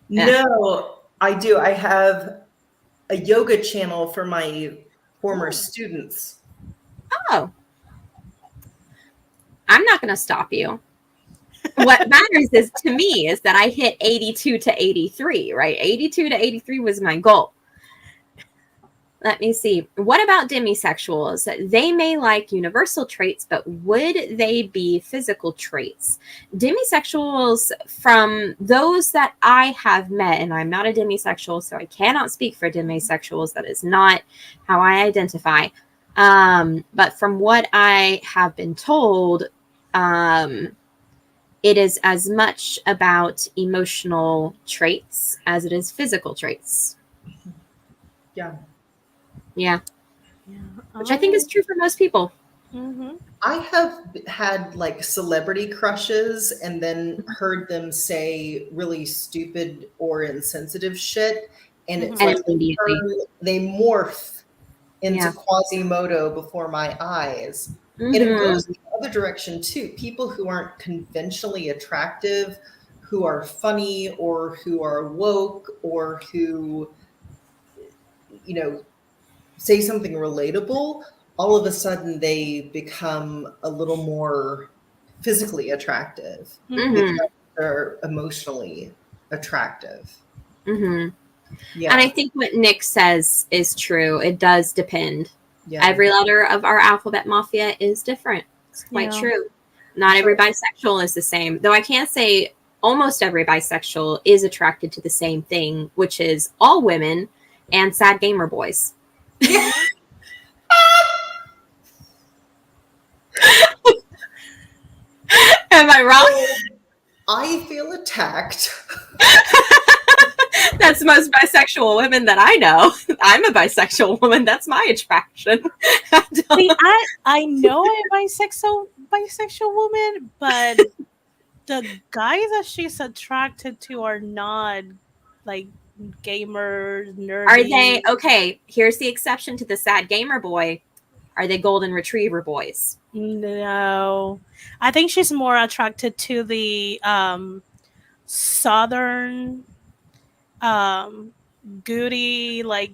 No, I do. I have a yoga channel for my former students. Oh, I'm not going to stop you. What matters is to me is that I hit 82 to 83, right? 82 to 83 was my goal. Let me see. What about demisexuals? They may like universal traits, but would they be physical traits? Demisexuals, from those that I have met, and I'm not a demisexual, so I cannot speak for demisexuals. That is not how I identify. But from what I have been told, it is as much about emotional traits as it is physical traits. Yeah. Yeah. Yeah. Which I think is true for most people. Mm-hmm. I have had like celebrity crushes and then heard them say really stupid or insensitive shit. And it's And like immediately. they morph into Yeah. Quasimodo before my eyes. And it goes the other direction too. People who aren't conventionally attractive, who are funny or who are woke or who, you know, say something relatable, all of a sudden they become a little more physically attractive because they're emotionally attractive. And Yeah. I think what Nick says is true. It does depend. Yeah. Every letter of our alphabet mafia is different. It's quite true. Not every bisexual is the same. Though I can't say almost every bisexual is attracted to the same thing, which is all women and sad gamer boys. Am I wrong? I feel attacked. That's most bisexual women that I know. I'm a bisexual woman. That's my attraction. See, I know a bisexual woman, but the guys that she's attracted to are not like gamers, nerdy. Are they okay? Here's the exception to the sad gamer boy. Are they golden retriever boys? No, I think she's more attracted to the southern goody, like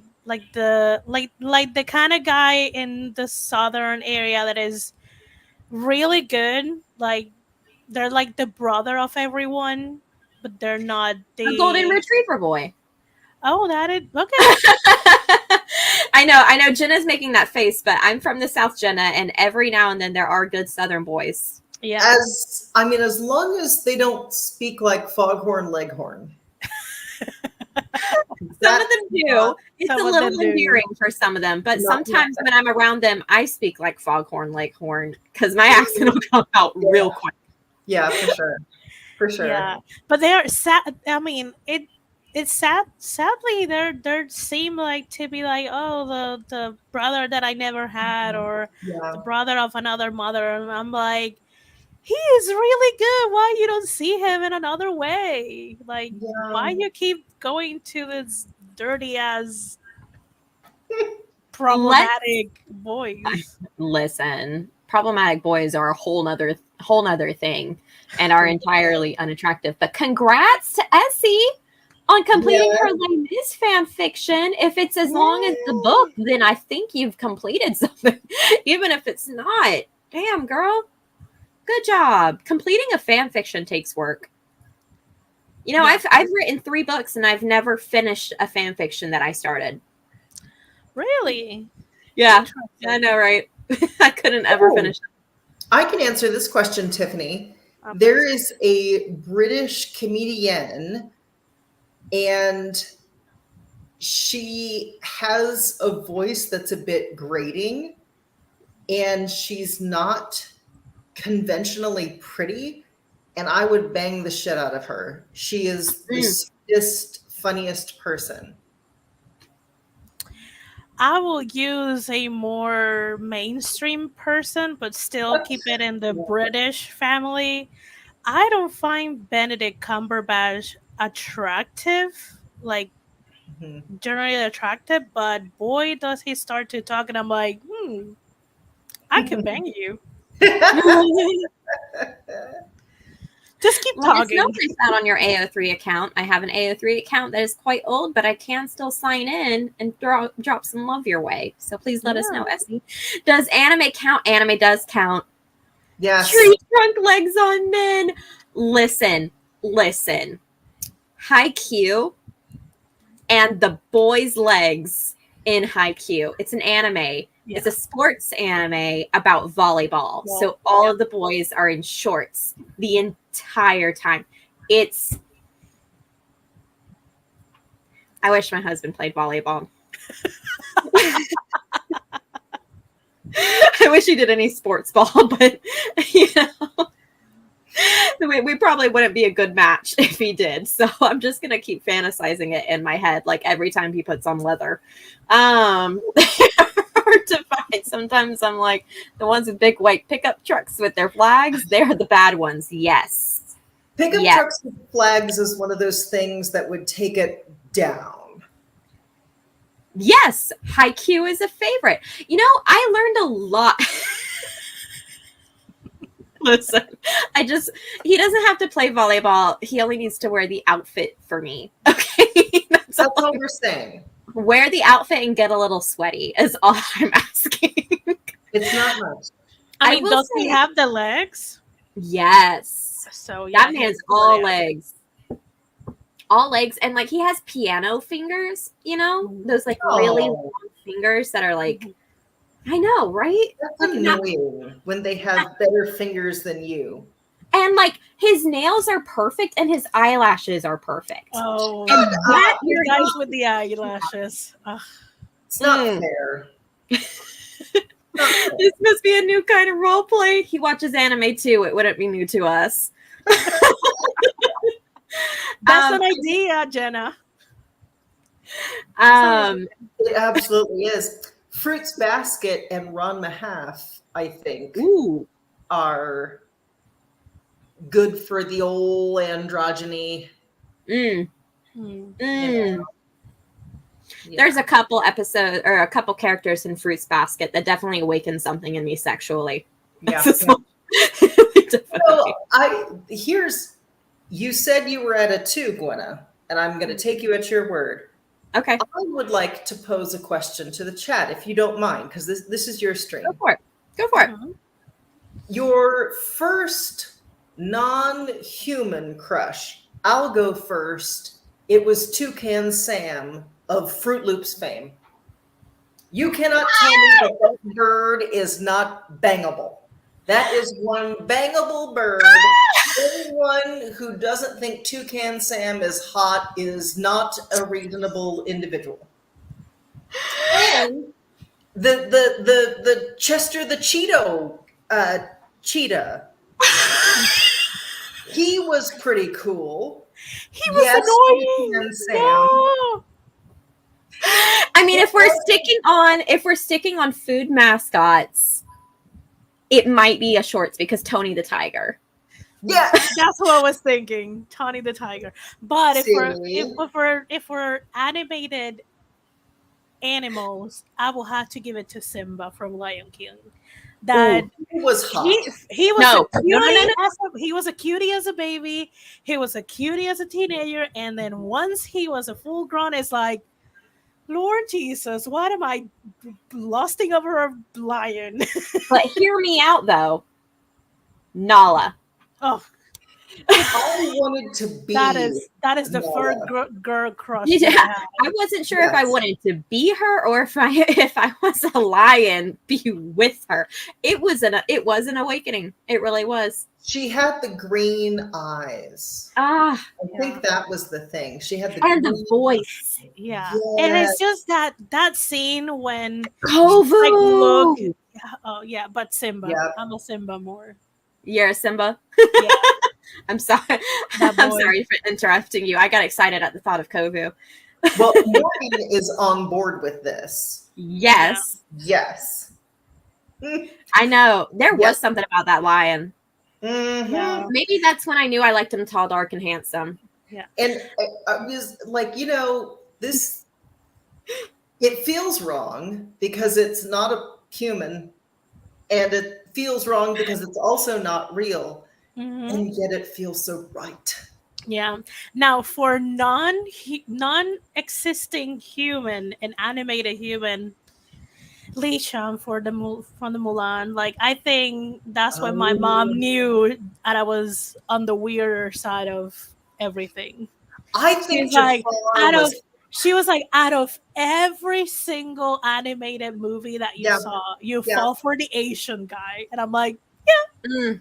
the kind of guy in the southern area that is really good. Like they're like the brother of everyone, but they're not A golden the. retriever boy. Oh, that is okay. I know Jenna's making that face, but I'm from the South, Jenna, and every now and then there are good Southern boys. Yeah. As long as they don't speak like Foghorn Leghorn. Some of them do. It's a little endearing for some of them, but sometimes when I'm around them, I speak like Foghorn Leghorn because my accent will come out real quick. Yeah, for sure. For sure. Yeah, but they're sad. I mean, it's sad. Sadly, they seem like to be like, oh, the brother that I never had, or the brother of another mother. And I'm like, he is really good. Why you don't see him in another way? Like, why you keep going to this dirty ass problematic boys? Listen, problematic boys are a whole nother thing and are entirely unattractive. But congrats to Essie on completing her Les Mis fan fiction. If it's as long as the book, then I think you've completed something. Even if it's not. Damn, girl. Good job. Completing a fan fiction takes work. You know, I've written 3 books and I've never finished a fan fiction that I started. Really? Yeah, I know, right? I couldn't ever finish it. I can answer this question, Tiffany. There is a British comedian, and she has a voice that's a bit grating, and she's not conventionally pretty, and I would bang the shit out of her. She is the sweetest, funniest person. I will use a more mainstream person, but still keep it in the British family. I don't find Benedict Cumberbatch attractive, like generally attractive, but boy, does he start to talk, and I'm like, I can bang you. Just keep Let us talking. know if it's not on your AO3 account. I have an AO3 account that is quite old, but I can still sign in and drop some love your way. So please let us know, Essie. Does anime count? Anime does count. Yes. Tree trunk legs on men. Listen. Haikyuu and the boys' legs in Haikyuu. It's an anime. Yeah. It's a sports anime about volleyball. Well, so all of the boys are in shorts the entire time. I wish my husband played volleyball. I wish he did any sports ball, but we probably wouldn't be a good match if he did. So I'm just gonna keep fantasizing it in my head, like every time he puts on leather. Hard to find. Sometimes I'm like, the ones with big white pickup trucks with their flags, they're the bad ones. Yes. Pickup trucks with flags is one of those things that would take it down. Yes, Haikyuu is a favorite. I learned a lot. Listen, he doesn't have to play volleyball. He only needs to wear the outfit for me. Okay? That's all we're saying. Wear the outfit and get a little sweaty is all I'm asking. It's not much. I mean, does he have the legs? Yes. So that man's all legs. All legs, and like he has piano fingers, those like really long fingers that are like, I know, right? That's annoying when they have better fingers than you. And like his nails are perfect and his eyelashes are perfect. Oh, and that you guys with the eyelashes. It's not fair. This must be a new kind of role play. He watches anime too. It wouldn't be new to us. That's an idea, Jenna. It absolutely is. Fruits Basket and Ranma Half, I think, are good for the old androgyny. There's a couple episodes or a couple characters in Fruits Basket that definitely awaken something in me sexually. Yeah. You said you were at a 2, Gwenna, and I'm going to take you at your word. Okay. I would like to pose a question to the chat, if you don't mind, because this is your stream. Go for it. Your first non-human crush. I'll go first. It was Toucan Sam of Fruit Loops fame. You cannot tell me that bird is not bangable. That is one bangable bird. Anyone who doesn't think Toucan Sam is hot is not a reasonable individual. And the Chester the Cheeto cheetah. He was pretty cool. He was annoying. Sam. No. I mean, if we're sticking on food mascots, it might be a shorts because Tony the Tiger. Yeah, that's what I was thinking. Tony the Tiger. But if we're animated animals, I will have to give it to Simba from Lion King. That he was hot. He was a cutie. He was a cutie as a baby. He was a cutie as a teenager, and then once he was a full grown, it's like, Lord Jesus, what am I lusting over a lion? But hear me out, though. Nala. Oh, I wanted to be. That is the first girl crush. Yeah, I wasn't sure if I wanted to be her or if I was a lion, be with her. It was an awakening. It really was. She had the green eyes. I think that was the thing. She had the voice. Yeah. And it's just that scene when Kovu. But Simba. Yep. I'm a Simba more. You're a Simba? Yeah. I'm sorry. I'm sorry for interrupting you. I got excited at the thought of Kovu. Well, Morgan is on board with this. Yes. Yeah. Yes. I know. There was something about that lion. Mm-hmm. Yeah. Maybe that's when I knew I liked him tall, dark, and handsome. Yeah. And I was like, this, it feels wrong because it's not a human, and it feels wrong because it's also not real. and yet it feels so right. Yeah. Now, for non-existing human, an animated human, Lee Chang from the Mulan. Like, I think that's when my mom Oh. knew that I was on the weirder side of everything. I She's think like, Jafar out of was, she was like, out of every single animated movie that you yeah, saw, you yeah. fall for the Asian guy, and I'm like, Mm.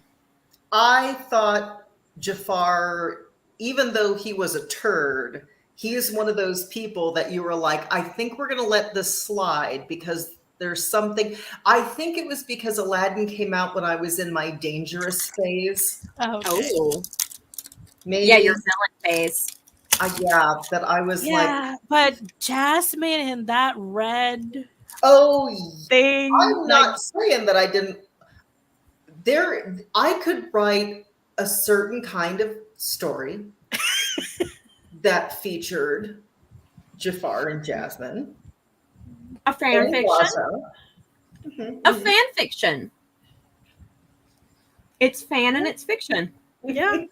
I thought Jafar, even though he was a turd, he is one of those people that you were like, I think we're going to let this slide because there's something. I think it was because Aladdin came out when I was in my dangerous phase. okay, Oh, yeah, Maybe, your villain phase. yeah, that I was like, yeah, but Jasmine and that red oh, thing, I'm like, not saying that I didn't. There, I could write a certain kind of story that featured Jafar and Jasmine A fan and fiction. Guaso. Mhm, A mhm. fan fiction. It's fan and it's fiction. yeah.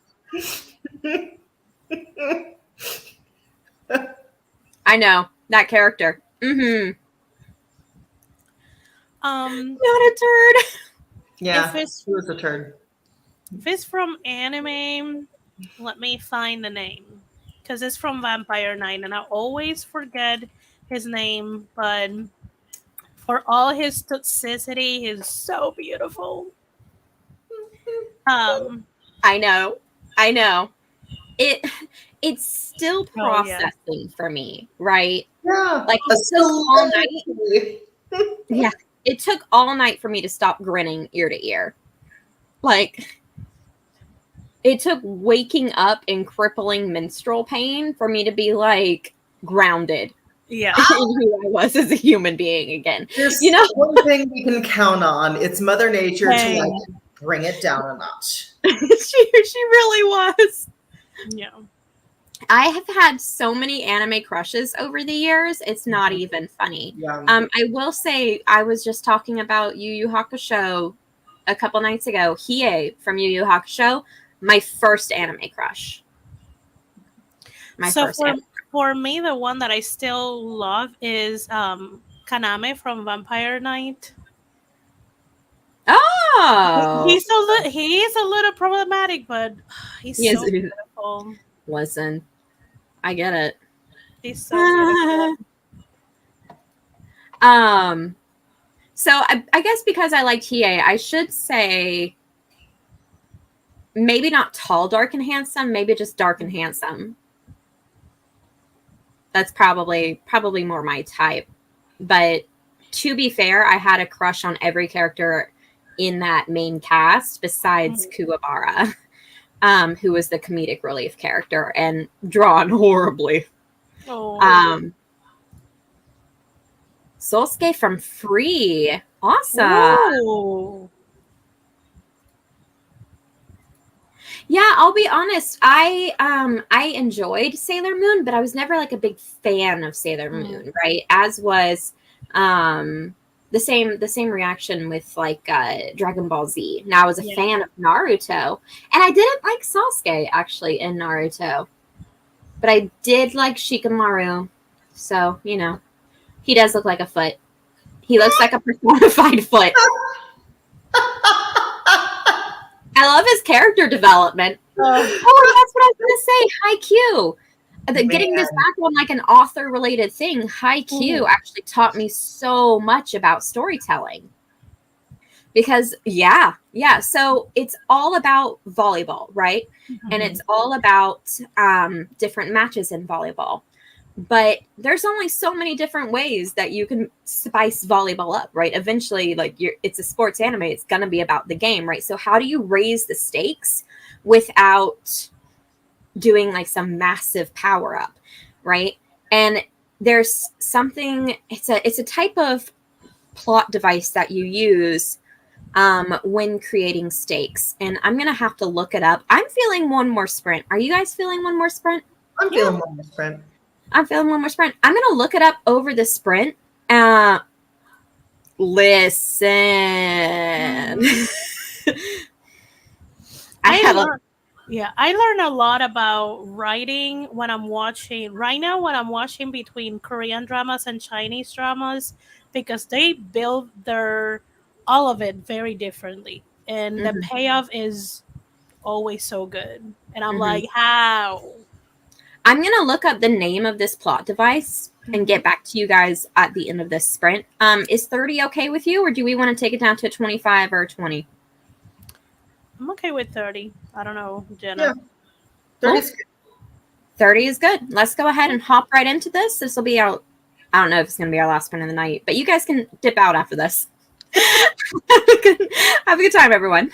I know that character. Mm-hmm. Not a turd. If Yeah, it's he was a turd. from anime, let me find the name because it's from Vampire Knight, and I always forget his name. But for all his toxicity, he's so beautiful. Um. I know. I know. It it's still Oh yeah. processing for me, right? Yeah, Like a it took all night. celebrity. Yeah. It took all night for me to stop grinning ear to ear. Like it took waking up in crippling menstrual pain for me to be like grounded Yeah. in who I was as a human being again. There's You know, one thing we can count on. It's Mother Nature to like Dang. bring it down a notch. she really was. Yeah. I have had so many anime crushes over the years. It's not even funny. Yeah. I will say I was just talking about Yu Yu Hakusho a couple nights ago. Hiei from Yu Yu Hakusho, my first anime crush. My So first anime. for me, the one that I still love is Kaname from Vampire Knight. Oh, He's a little problematic, but he's yes. so beautiful. Listen, I get it. He's so beautiful. So I guess because I liked Hiei, I should say maybe not tall, dark, and handsome, maybe just dark and handsome. That's probably more my type. But to be fair, I had a crush on every character in that main cast besides Kuwabara, who was the comedic relief character and drawn horribly. Oh. Sosuke from Free. Awesome. Ooh. Yeah, I'll be honest. I enjoyed Sailor Moon, but I was never like a big fan of Sailor Moon, right? As was the same reaction with like Dragon Ball Z. Now I was a fan of Naruto, and I didn't like Sasuke actually in Naruto, but I did like Shikamaru. So you know, he does look like a foot. He looks like a personified foot. I love his character development. Oh, that's what I was going to say. Haikyuu. Getting this back on like an author-related thing, Haikyuu actually taught me so much about storytelling. Because, yeah. So it's all about volleyball, right? And it's all about different matches in volleyball. But there's only so many different ways that you can spice volleyball up, right? Eventually, like it's a sports anime, it's going to be about the game, right? So how do you raise the stakes without doing like some massive power up, right? And there's something, it's a type of plot device that you use when creating stakes. And I'm going to have to look it up. I'm feeling one more sprint. Are you guys feeling one more sprint? I'm feeling one more sprint. I'm feeling one more sprint. I'm going to look it up over the sprint. Listen. I I have a learned, yeah, I learn a lot about writing when I'm watching. Right now, when I'm watching between Korean dramas and Chinese dramas, because they build their all of it very differently, and the mhm, payoff is always so good. And I'm mhm. like, how? I'm gonna look up the name of this plot device and Mhm. get back to you guys at the end of this sprint. Is 30 okay with you, or do we want to take it down to 25 or 20? I'm okay with 30. I don't know, Yeah, Jenna. 30 Cool. is good. 30 is good. Let's go ahead Yeah. and hop right into this. This will be our, I don't know if it's going to be our last one of the night, but you guys can dip out after this. Have a good time, everyone.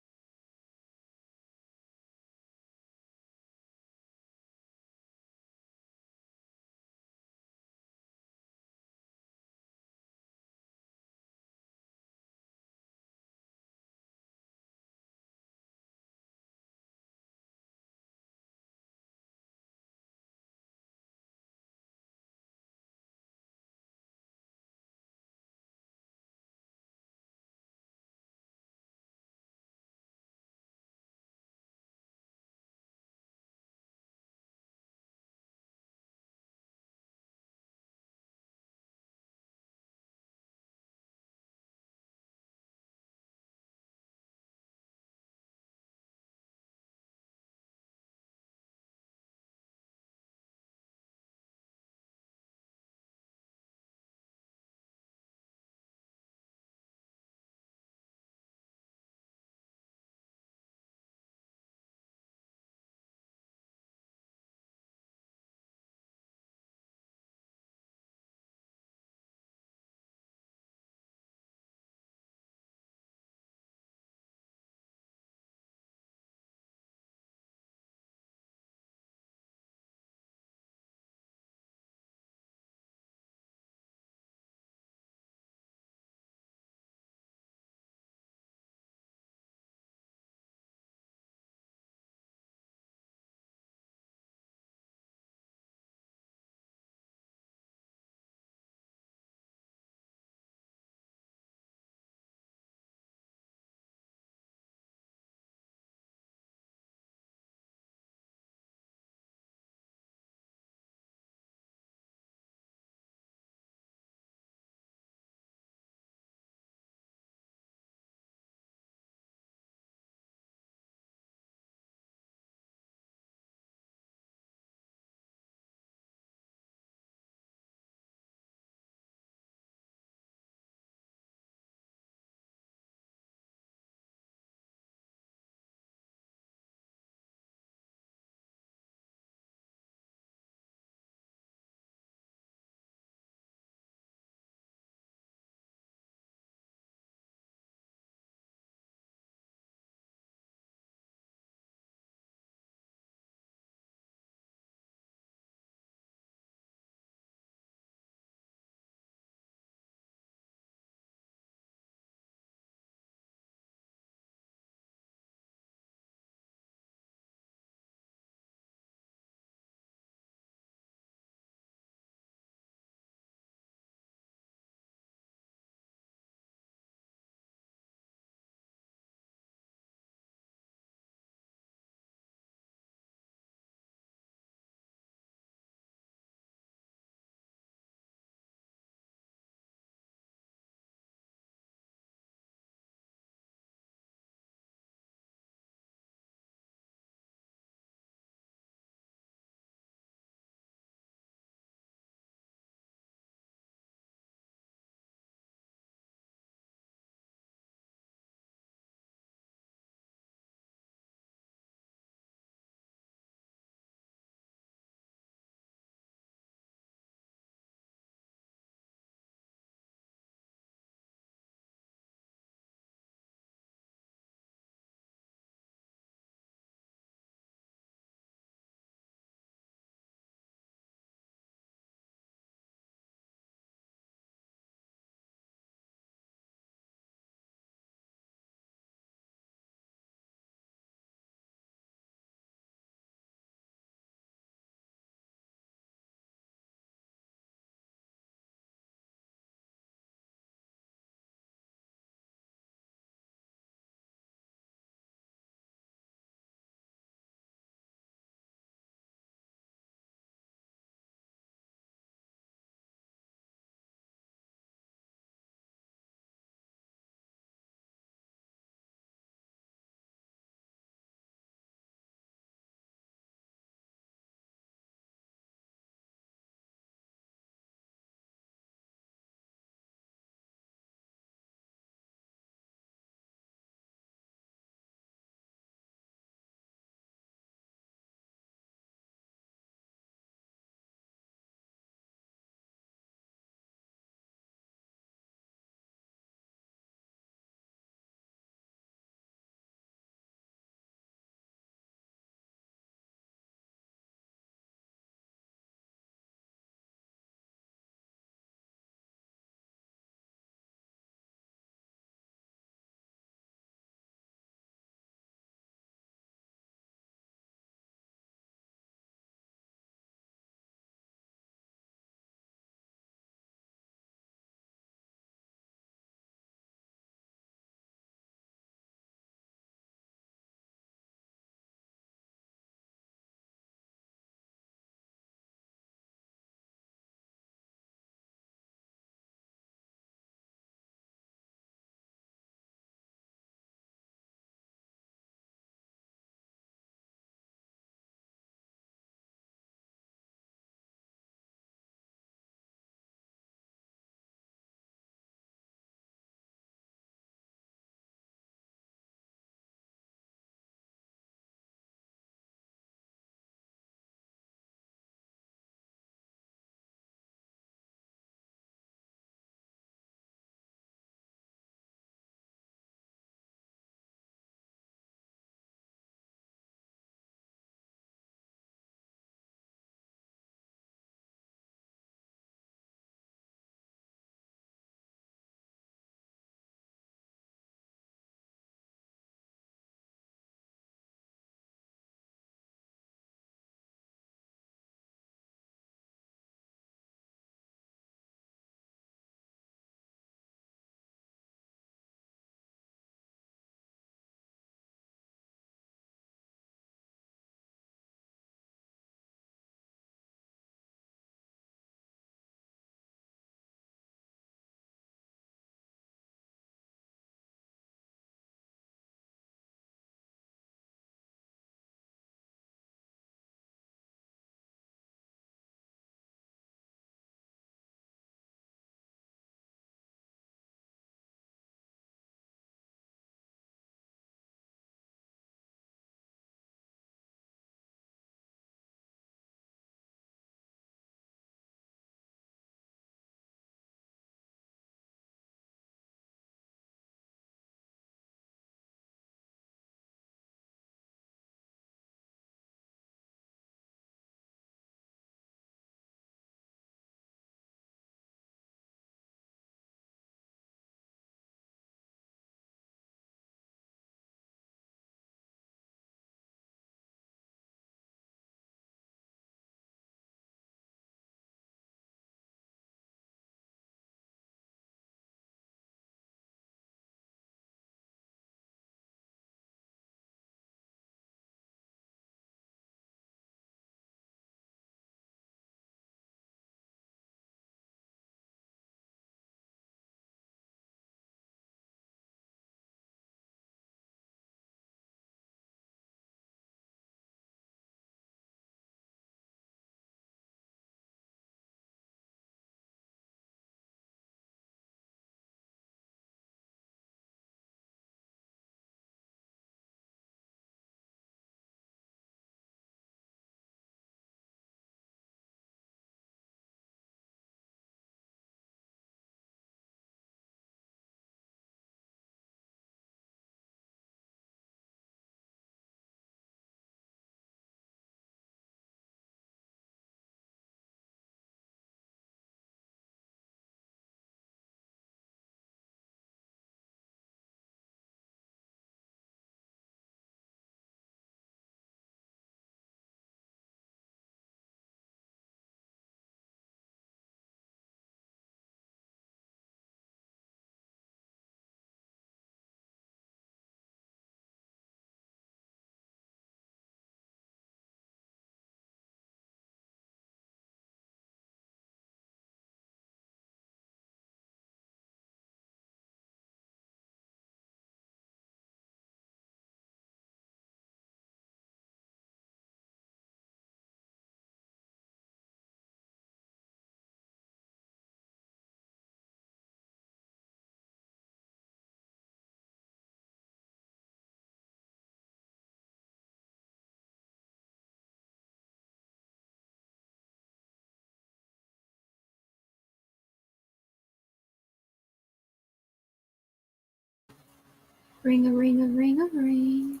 Ring a ring a ring a ring.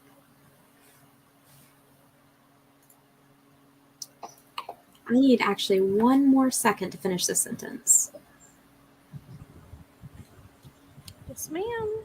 I need actually one more second to finish this sentence. Yes, ma'am.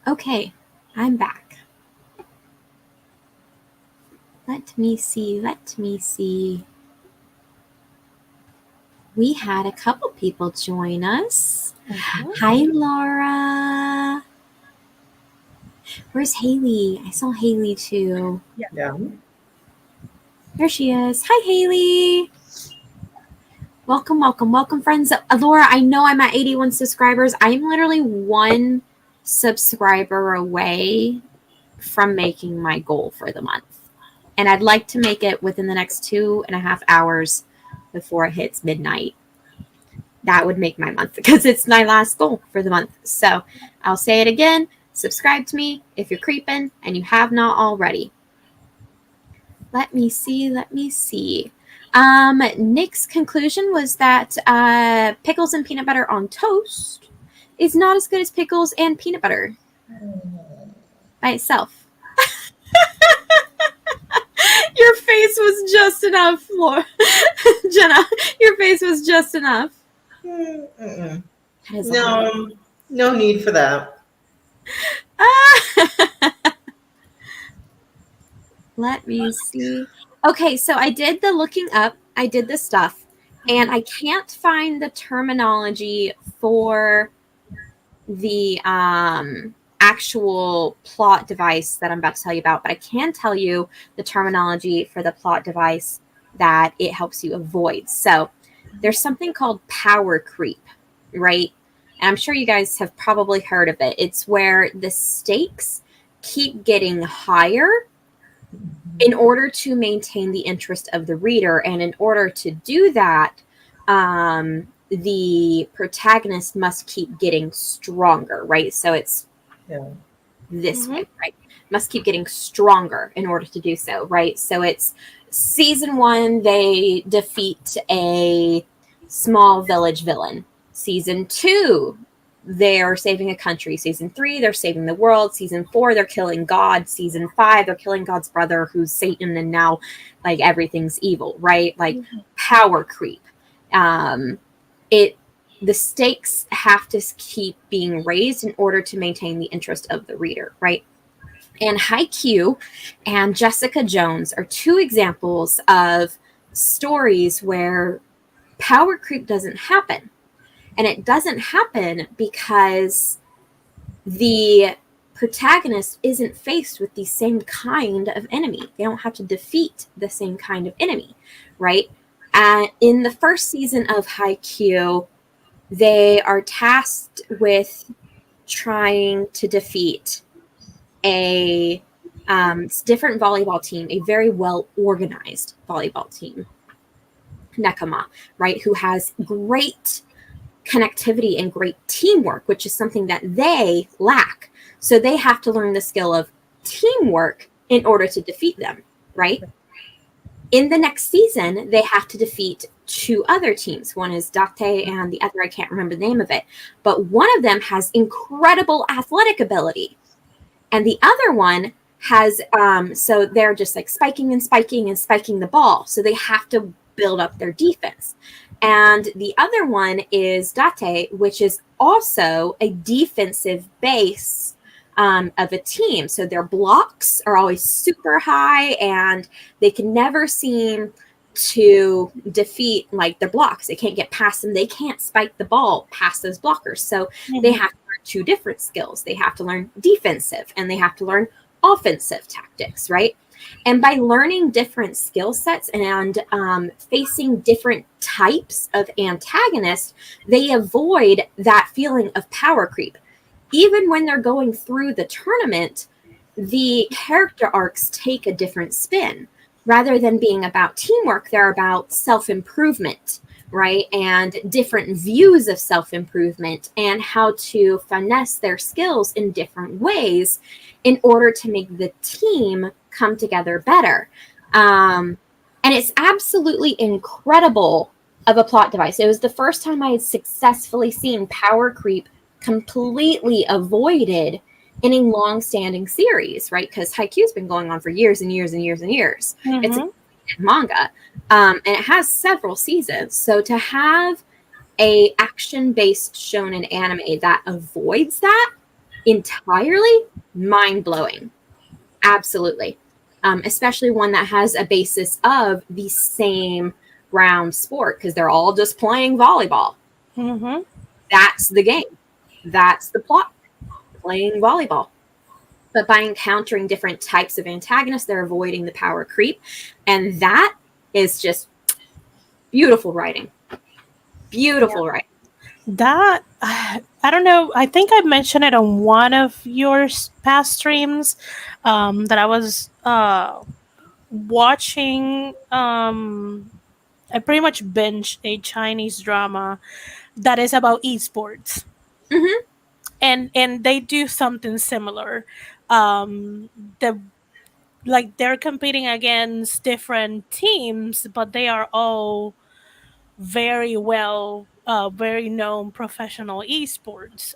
Okay, I'm back. Let me see. We had a couple people join us. Hi, Laura. Where's Haley? I saw Haley too. Yeah. There she is. Hi, Haley. Welcome, friends. Laura, I know I'm at 81 subscribers. I'm literally 1 subscriber away from making my goal for the month. And I'd like to make it within the next 2.5 hours before it hits midnight. That would make my month because it's my last goal for the month. So I'll say it again. Subscribe to me if you're creeping and you have not already. Let me see. Nick's conclusion was that pickles and peanut butter on toast is not as good as pickles and peanut butter by itself. Your face was just enough, Laura. Jenna. Your face was just enough. No need for that. Let me see. Okay, so I did the looking up. I did the stuff, and I can't find the terminology for the actual plot device that I'm about to tell you about, but I can tell you the terminology for the plot device that it helps you avoid. So there's something called power creep, right? And I'm sure you guys have probably heard of it. It's where the stakes keep getting higher in order to maintain the interest of the reader. And in order to do that, the protagonist must keep getting stronger, right? So it's this way, right? Must keep getting stronger in order to do so, right? So it's season 1, they defeat a small village villain. Season 2, they're saving a country. Season 3, they're saving the world. Season 4, they're killing God. Season 5, they're killing God's brother, who's Satan, and now like everything's evil, right? Like power creep. The stakes have to keep being raised in order to maintain the interest of the reader, right? And Haikyuu and Jessica Jones are 2 examples of stories where power creep doesn't happen. And it doesn't happen because the protagonist isn't faced with the same kind of enemy. They don't have to defeat the same kind of enemy, right? In the first season of Haikyuu, they are tasked with trying to defeat a different volleyball team, a very well-organized volleyball team, Nekama, right, who has great connectivity and great teamwork, which is something that they lack. So they have to learn the skill of teamwork in order to defeat them, right? In the next season, they have to defeat 2 other teams. One is Date and the other, I can't remember the name of it. But one of them has incredible athletic ability. And the other one has, so they're just like spiking the ball. So they have to build up their defense. And the other one is Date, which is also a defensive base of a team. So their blocks are always super high and they can never seem to defeat like their blocks. They can't get past them. They can't spike the ball past those blockers. So they have to learn two different skills. They have to learn defensive and they have to learn offensive tactics, right? And by learning different skill sets and facing different types of antagonists, they avoid that feeling of power creep. Even when they're going through the tournament, the character arcs take a different spin. Rather than being about teamwork, they're about self-improvement, right? And different views of self-improvement and how to finesse their skills in different ways in order to make the team come together better. And it's absolutely incredible of a plot device. It was the first time I had successfully seen power creep completely avoided in a long-standing series, right? Because Haikyuu's been going on for years and years and years and years. Mm-hmm. It's a manga, and it has several seasons. So to have a action-based shonen anime that avoids that entirely, mind-blowing. Absolutely. Especially one that has a basis of the same ground sport, because they're all just playing volleyball. Mm-hmm. That's the game. That's the plot. Playing volleyball. But by encountering different types of antagonists, they're avoiding the power creep. And that is just beautiful writing. Beautiful writing. That, I don't know. I think I mentioned it on one of your past streams, that I was watching. I pretty much binged a Chinese drama that is about esports, Mm-hmm. and they do something similar. Um, the like they're competing against different teams, but they are all very well, very known professional esports.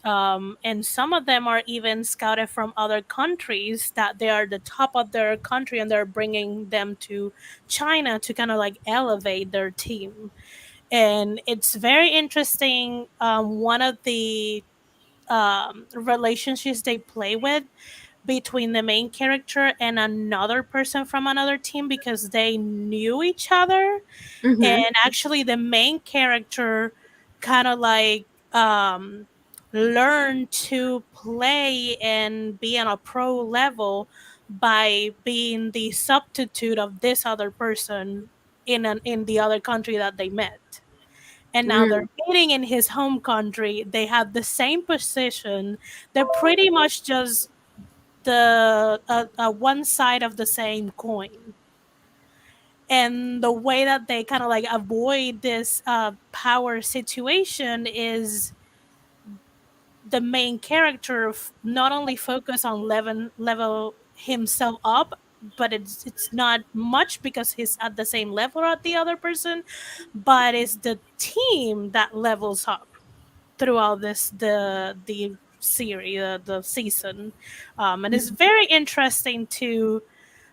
And some of them are even scouted from other countries that they are the top of their country, and they're bringing them to China to kind of like elevate their team. And it's very interesting. One of the relationships they play with between the main character and another person from another team, because they knew each other. Mm-hmm. And actually the main character kind of like learned to play and be on a pro level by being the substitute of this other person in the other country that they met. And now they're Mm. meeting in his home country. They have the same position. They're pretty much just the one side of the same coin. And the way that they kind of like avoid this power situation is the main character not only focus on level himself up, but it's not much because he's at the same level at the other person, but it's the team that levels up throughout the series, the season. And it's very interesting to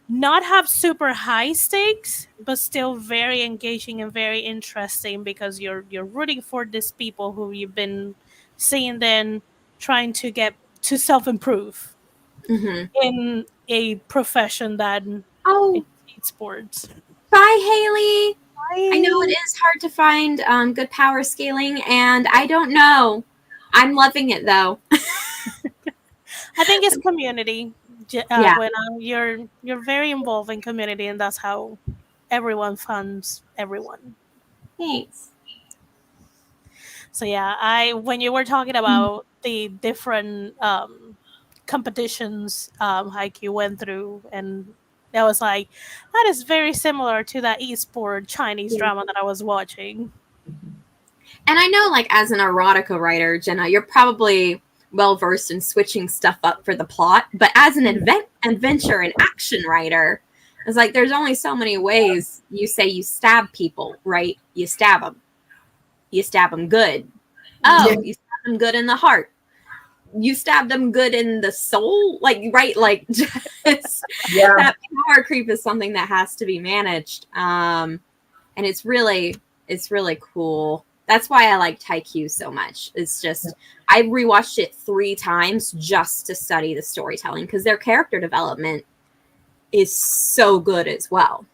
not have super high stakes, but still very engaging and very interesting, because you're rooting for these people who you've been seeing them trying to get to self improve Mm-hmm. in a profession that Oh, it's sports. bye, Haley. I know it I is hard to find good power scaling, and I don't know. I'm loving it though. I think it's community. Yeah, When you're very involved in community, and that's how everyone funds everyone. thanks. So yeah, I when you were talking about the different competitions Haikyuu went through, and I was like, that is very similar to that esport Chinese Yeah. drama that I was watching. And I know, like, as an erotica writer, Jenna, you're probably well versed in switching stuff up for the plot. But as an adventure and action writer, it's like there's only so many ways you say you stab people, right? You stab them. You stab them good. Yeah. Oh, you stab them good in the heart. You stabbed them good in the soul, like, right? Like, just Yeah. that power creep is something that has to be managed, and it's really cool. That's why I like Haikyuu so much. It's just I rewatched it 3 times just to study the storytelling, because their character development is so good as well.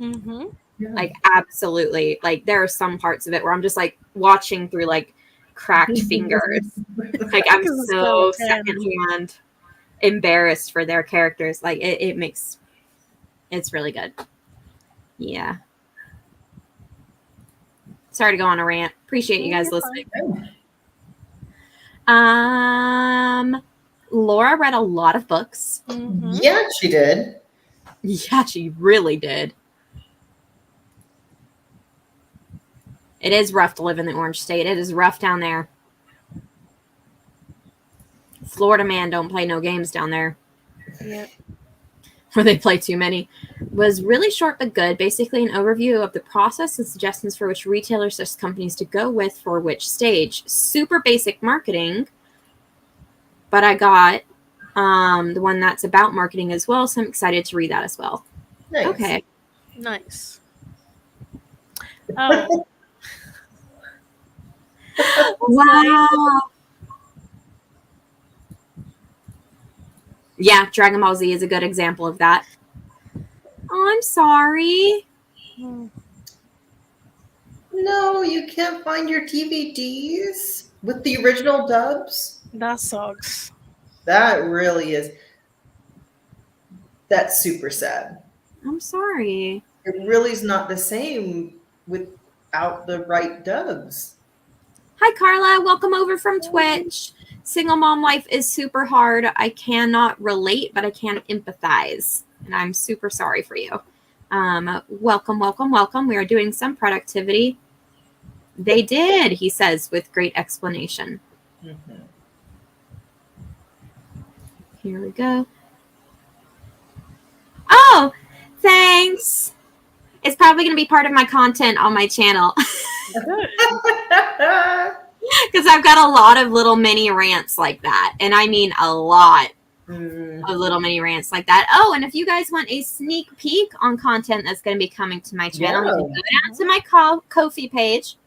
Mm-hmm. Yeah. Like, absolutely. Like, there are some parts of it where I'm just like watching through like cracked fingers. Like, I'm so secondhand embarrassed for their characters. Like, it's really good. Yeah. Sorry to go on a rant. Appreciate you guys listening. Laura read a lot of books. Mm-hmm. Yeah, she did. Yeah, she really did. It is rough to live in the Orange State. It is rough down there. Florida man don't play no games down there. Yeah. Or they play too many. Was really short but good. Basically an overview of the process and suggestions for which retailers or companies to go with for which stage. Super basic marketing. But I got the one that's about marketing as well, so I'm excited to read that as well. Nice. Okay. Nice. Oh. Wow. Yeah, Dragon Ball Z is a good example of that. Oh, I'm sorry. No, you can't find your DVDs with the original dubs? That sucks. That really is. That's super sad. I'm sorry. It really is not the same without the right dubs. Hi, Carla. Welcome over from Twitch. Single mom life is super hard. I cannot relate, but I can empathize. And I'm super sorry for you. Welcome, welcome, welcome. We are doing some productivity. They did, he says, with great explanation. Mm-hmm. Here we go. Oh, thanks. It's probably going to be part of my content on my channel. Because I've got a lot of little mini rants like that. And I mean a lot of little mini rants like that. Oh, and if you guys want a sneak peek on content that's going to be coming to my channel, you can go down to my Ko-fi page.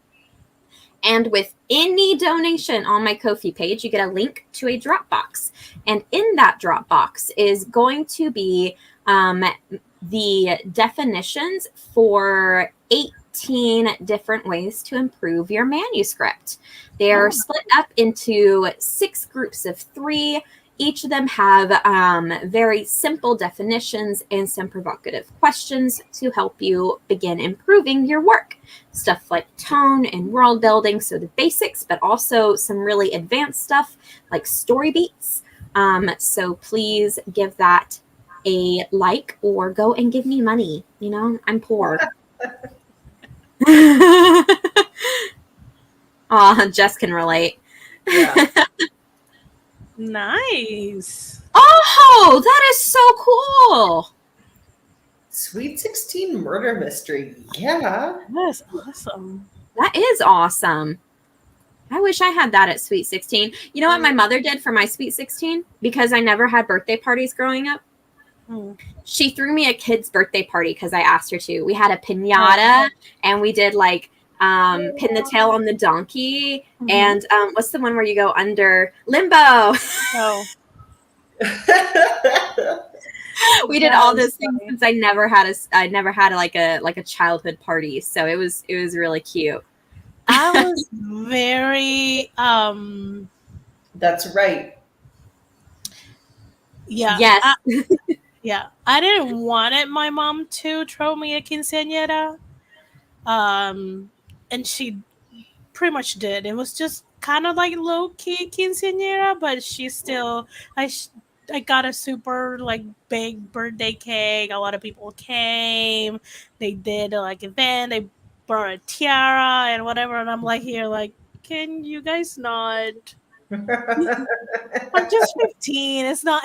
And with any donation on my Ko-fi page, you get a link to a Dropbox. And in that Dropbox is going to be the definitions for 18 different ways to improve your manuscript. They are split up into 6 groups of 3. Each of them have very simple definitions and some provocative questions to help you begin improving your work. Stuff like tone and world building, so the basics, but also some really advanced stuff like story beats. So please give that a like or go and give me money. You know, I'm poor. Oh, Jess can relate. Yeah. Nice. Oh, that is so cool. Sweet 16 murder mystery. Yeah. That's awesome. That is awesome. I wish I had that at Sweet 16. You know what my mother did for my Sweet 16? Because I never had birthday parties growing up. She threw me a kid's birthday party because I asked her to. We had a piñata and we did like pin the tail on the donkey and what's the one where you go under limbo? Oh. We did all those things since I never had like a childhood party, so it was really cute. I was very That's right. yeah. Yes. I didn't want my mom to throw me a quinceañera. And she pretty much did. It was just kind of like low key quinceañera, but she still I got a super like big birthday cake. A lot of people came. They did like event. They brought a tiara and whatever. And I'm like here like, can you guys not? I'm just 15. It's not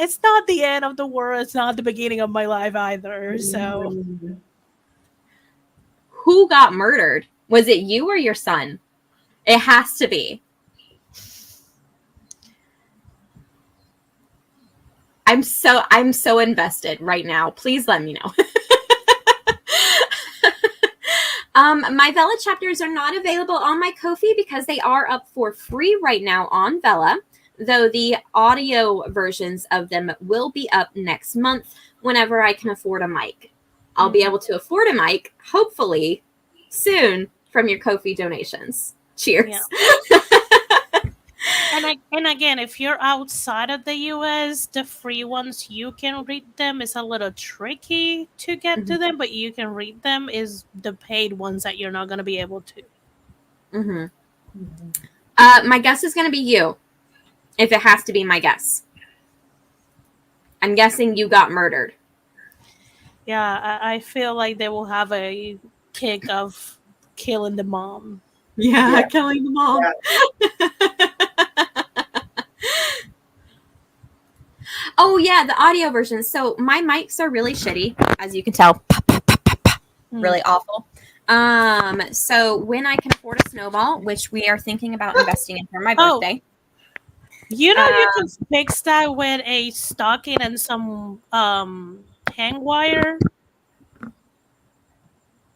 the end of the world. It's not the beginning of my life either. So who got murdered? Was it you or your son? It has to be. I'm so invested right now. Please let me know. My Vela chapters are not available on my Ko-fi because they are up for free right now on Vela, though the audio versions of them will be up next month whenever I can afford a mic. I'll be able to afford a mic, hopefully, soon from your Ko-fi donations. Cheers. Yeah. And again, if you're outside of the US, the free ones you can read them. It's a little tricky to get to them, but you can read them. Is the paid ones that you're not going to be able to. My guess is going to be you, if it has to be my guess. I'm guessing you got murdered. Yeah, I feel like they will have a kick of killing the mom. Yeah. Killing the mom. Oh, yeah, the audio version. So my mics are really shitty, as you can tell. Really awful. So when I can afford a snowball, which we are thinking about investing in for my birthday. You know, you can fix that with a stocking and some hang wire.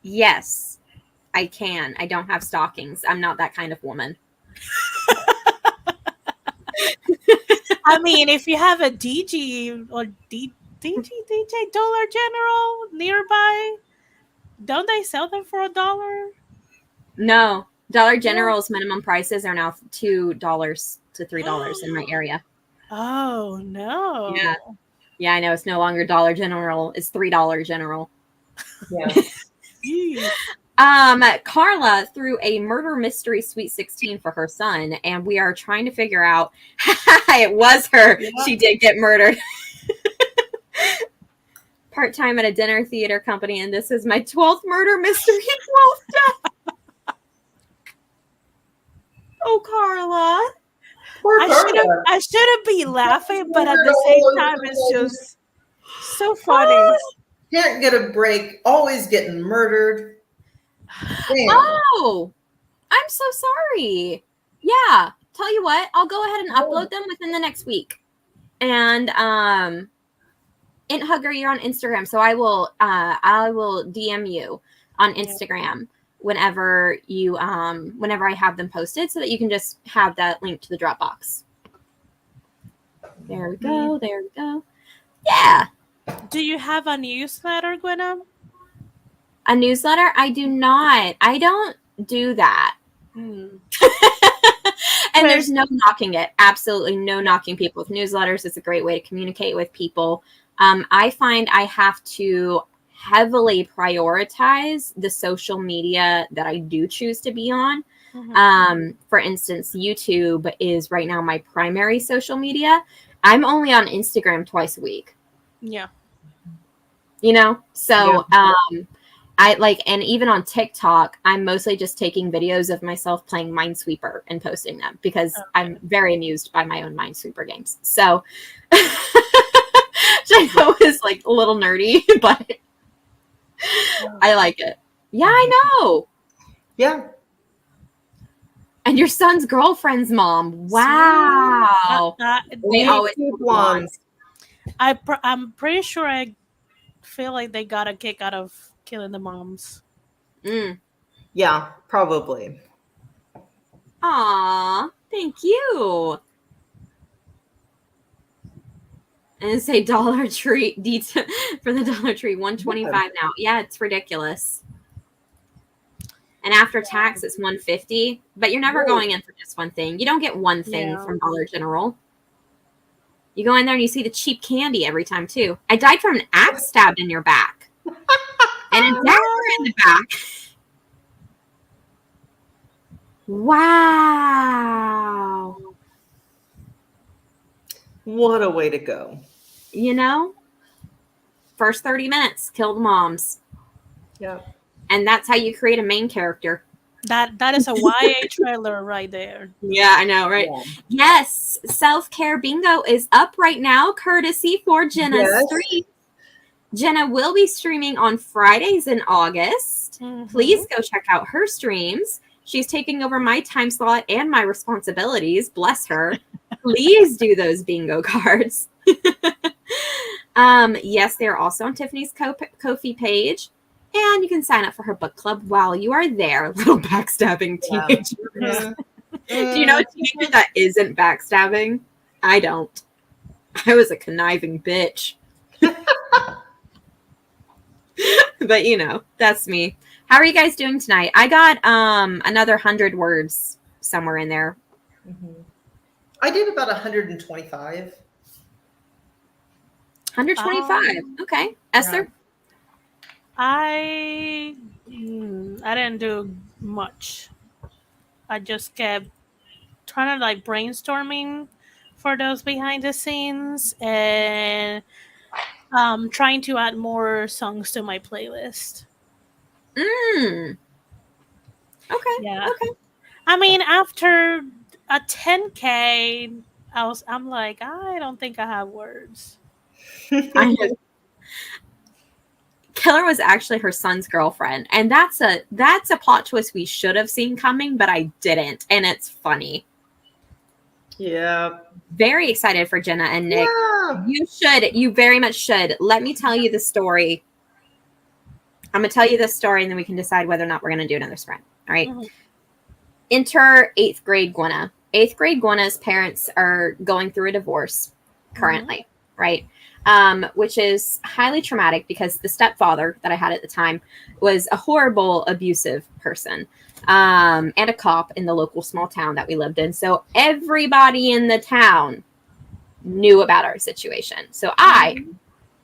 Yes, I can. I don't have stockings. I'm not that kind of woman. I mean, if you have a DG or DJ Dollar General nearby, don't they sell them for $1? No, Dollar General's minimum prices are now $2 to $3 in my area. Oh no! Yeah, I know it's no longer Dollar General; it's $3 General. Yeah. Carla threw a murder mystery Sweet 16 for her son, and we are trying to figure out. It was her. Yeah. She did get murdered. Part-time at a dinner theater company, and this is my 12th murder mystery. 12th death. Oh, Carla. I shouldn't be laughing, but at the same time, it's just so funny. Can't get a break. Always getting murdered. Damn. Oh, I'm so sorry. Yeah. Tell you what, I'll go ahead and upload them within the next week. And Hugger, you're on Instagram, so I will DM you on Instagram whenever I have them posted, so that you can just have that link to the Dropbox. There we go. There we go. Yeah. Do you have a newsletter, Gwenna? A newsletter? I do not. I don't do that. And there's no knocking it. Absolutely no knocking people with newsletters. It's a great way to communicate with people. I find I have to heavily prioritize the social media that I do choose to be on. For instance, YouTube is right now my primary social media. I'm only on Instagram twice a week. Yeah. You know? So, I like, and even on TikTok, I'm mostly just taking videos of myself playing Minesweeper and posting them because I'm very amused by my own Minesweeper games. So, which I know is like a little nerdy, but I like it. Yeah, I know. Yeah. And your son's girlfriend's mom. Wow. They always keep blondes. I'm pretty sure I feel like they got a kick out of killing the moms. Yeah, probably. Aw, thank you. And say Dollar Tree for the Dollar Tree, $125 now. Yeah, it's ridiculous. And after tax, it's $150. But you're never going in for just one thing. You don't get one thing from Dollar General. You go in there and you see the cheap candy every time too. I died from an axe stabbed in your back. And a dagger in the back. Wow. What a way to go. You know? First 30 minutes, kill the moms. Yeah. And that's how you create a main character. That is a YA trailer right there. Yeah, I know, right? Yeah. Yes, Self-Care Bingo is up right now, courtesy for Jenna's stream. Jenna will be streaming on Fridays in August. Please go check out her streams. She's taking over my time slot and my responsibilities. Bless her. Please do those bingo cards. Yes, they're also on Tiffany's Ko-fi page. And you can sign up for her book club while you are there, little backstabbing teenagers. Yeah. Do you know a teenager that isn't backstabbing? I don't. I was a conniving bitch. But, you know, that's me. How are you guys doing tonight? I got another 100 words somewhere in there. I did about 125. 125. Okay. Esther? I I didn't do much. I just kept trying to like brainstorming for those behind the scenes and trying to add more songs to my playlist. Mm. Okay. Yeah. Okay. I mean, after a 10K, I'm like, I don't think I have words. I know. Killer was actually her son's girlfriend, and that's a plot twist we should have seen coming, but I didn't, and it's funny. Yeah. Very excited for Jenna and Nick. Yeah. You very much should. Let me tell you the story. I'm gonna tell you this story, and then we can decide whether or not we're gonna do another sprint. All right. Mhm. Enter 8th grade Gwenna. 8th grade Gwenna's parents are going through a divorce currently, right? Which is highly traumatic because the stepfather that I had at the time was a horrible, abusive person, and a cop in the local small town that we lived in. So everybody in the town knew about our situation. So I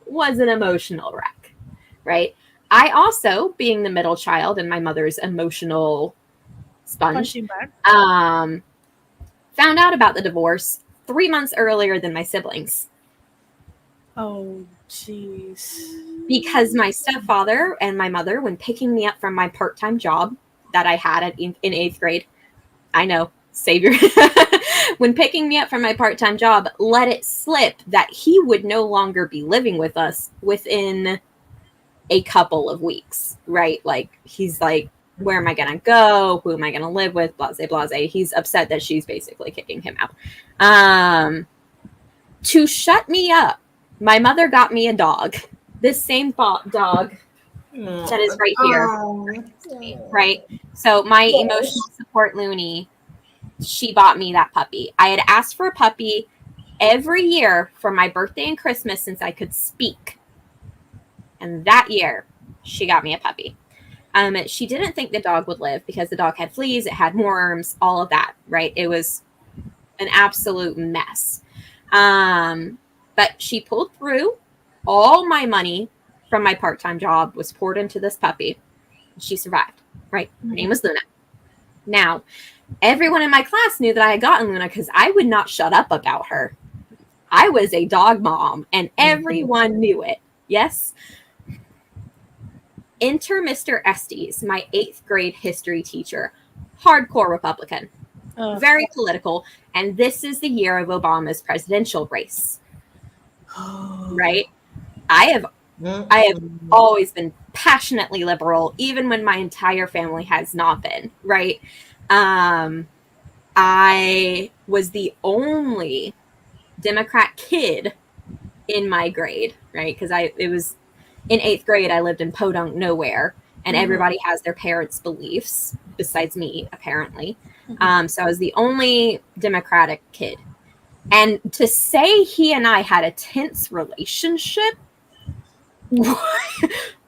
was an emotional wreck, right? I also, being the middle child and my mother's emotional sponge, Punching bag. found out about the divorce 3 months earlier than my siblings. Oh, jeez. Because my stepfather and my mother, when picking me up from my part-time job that I had in 8th grade, I know, savior, when picking me up from my part-time job, let it slip that he would no longer be living with us within a couple of weeks, right? Like, he's like, where am I going to go? Who am I going to live with? Blase, blase. He's upset that she's basically kicking him out. To shut me up, my mother got me a dog. This same dog that is right here, right? So my emotional support loony, she bought me that puppy. I had asked for a puppy every year for my birthday and Christmas since I could speak. And that year, she got me a puppy. She didn't think the dog would live because the dog had fleas, it had worms, all of that, right? It was an absolute mess. But she pulled through. All my money from my part-time job was poured into this puppy. She survived, right? Her name was Luna. Now, everyone in my class knew that I had gotten Luna because I would not shut up about her. I was a dog mom, and everyone knew it. Yes? Enter Mr. Estes, my 8th grade history teacher. Hardcore Republican. Very political. And this is the year of Obama's presidential race. Right? I have always been passionately liberal, even when my entire family has not been, right? I was the only Democrat kid in my grade, right? Because it was in 8th grade, I lived in podunk nowhere, and everybody has their parents' beliefs, besides me, apparently. So I was the only Democratic kid. And to say he and I had a tense relationship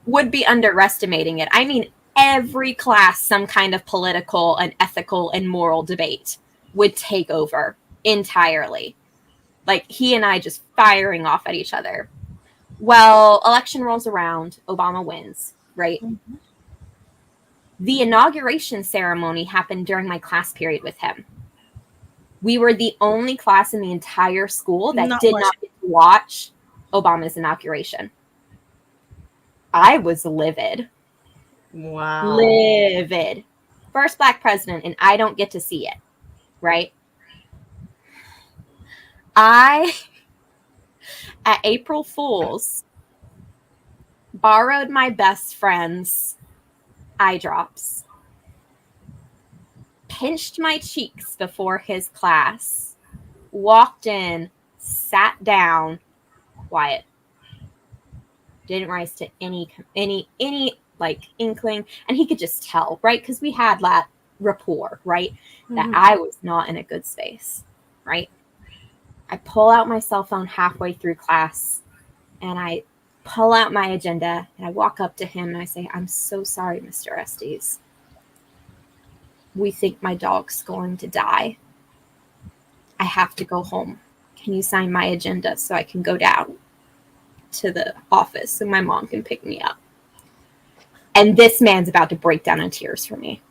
would be underestimating it. I mean, every class, some kind of political and ethical and moral debate would take over entirely. Like, he and I just firing off at each other. Well, election rolls around, Obama wins, right? The inauguration ceremony happened during my class period with him. We were the only class in the entire school that did not get to watch Obama's inauguration. I was livid. Wow. Livid. First Black president, and I don't get to see it, right? I, at April Fool's, borrowed my best friend's eye drops, pinched my cheeks before his class, walked in, sat down, quiet. Didn't rise to any like inkling, and he could just tell, right? Because we had that rapport, right? That I was not in a good space, right? I pull out my cell phone halfway through class, and I pull out my agenda, and I walk up to him and I say, "I'm so sorry, Mr. Estes. We think my dog's going to die. I have to go home. Can you sign my agenda so I can go down to the office so my mom can pick me up? And this man's about to break down in tears for me.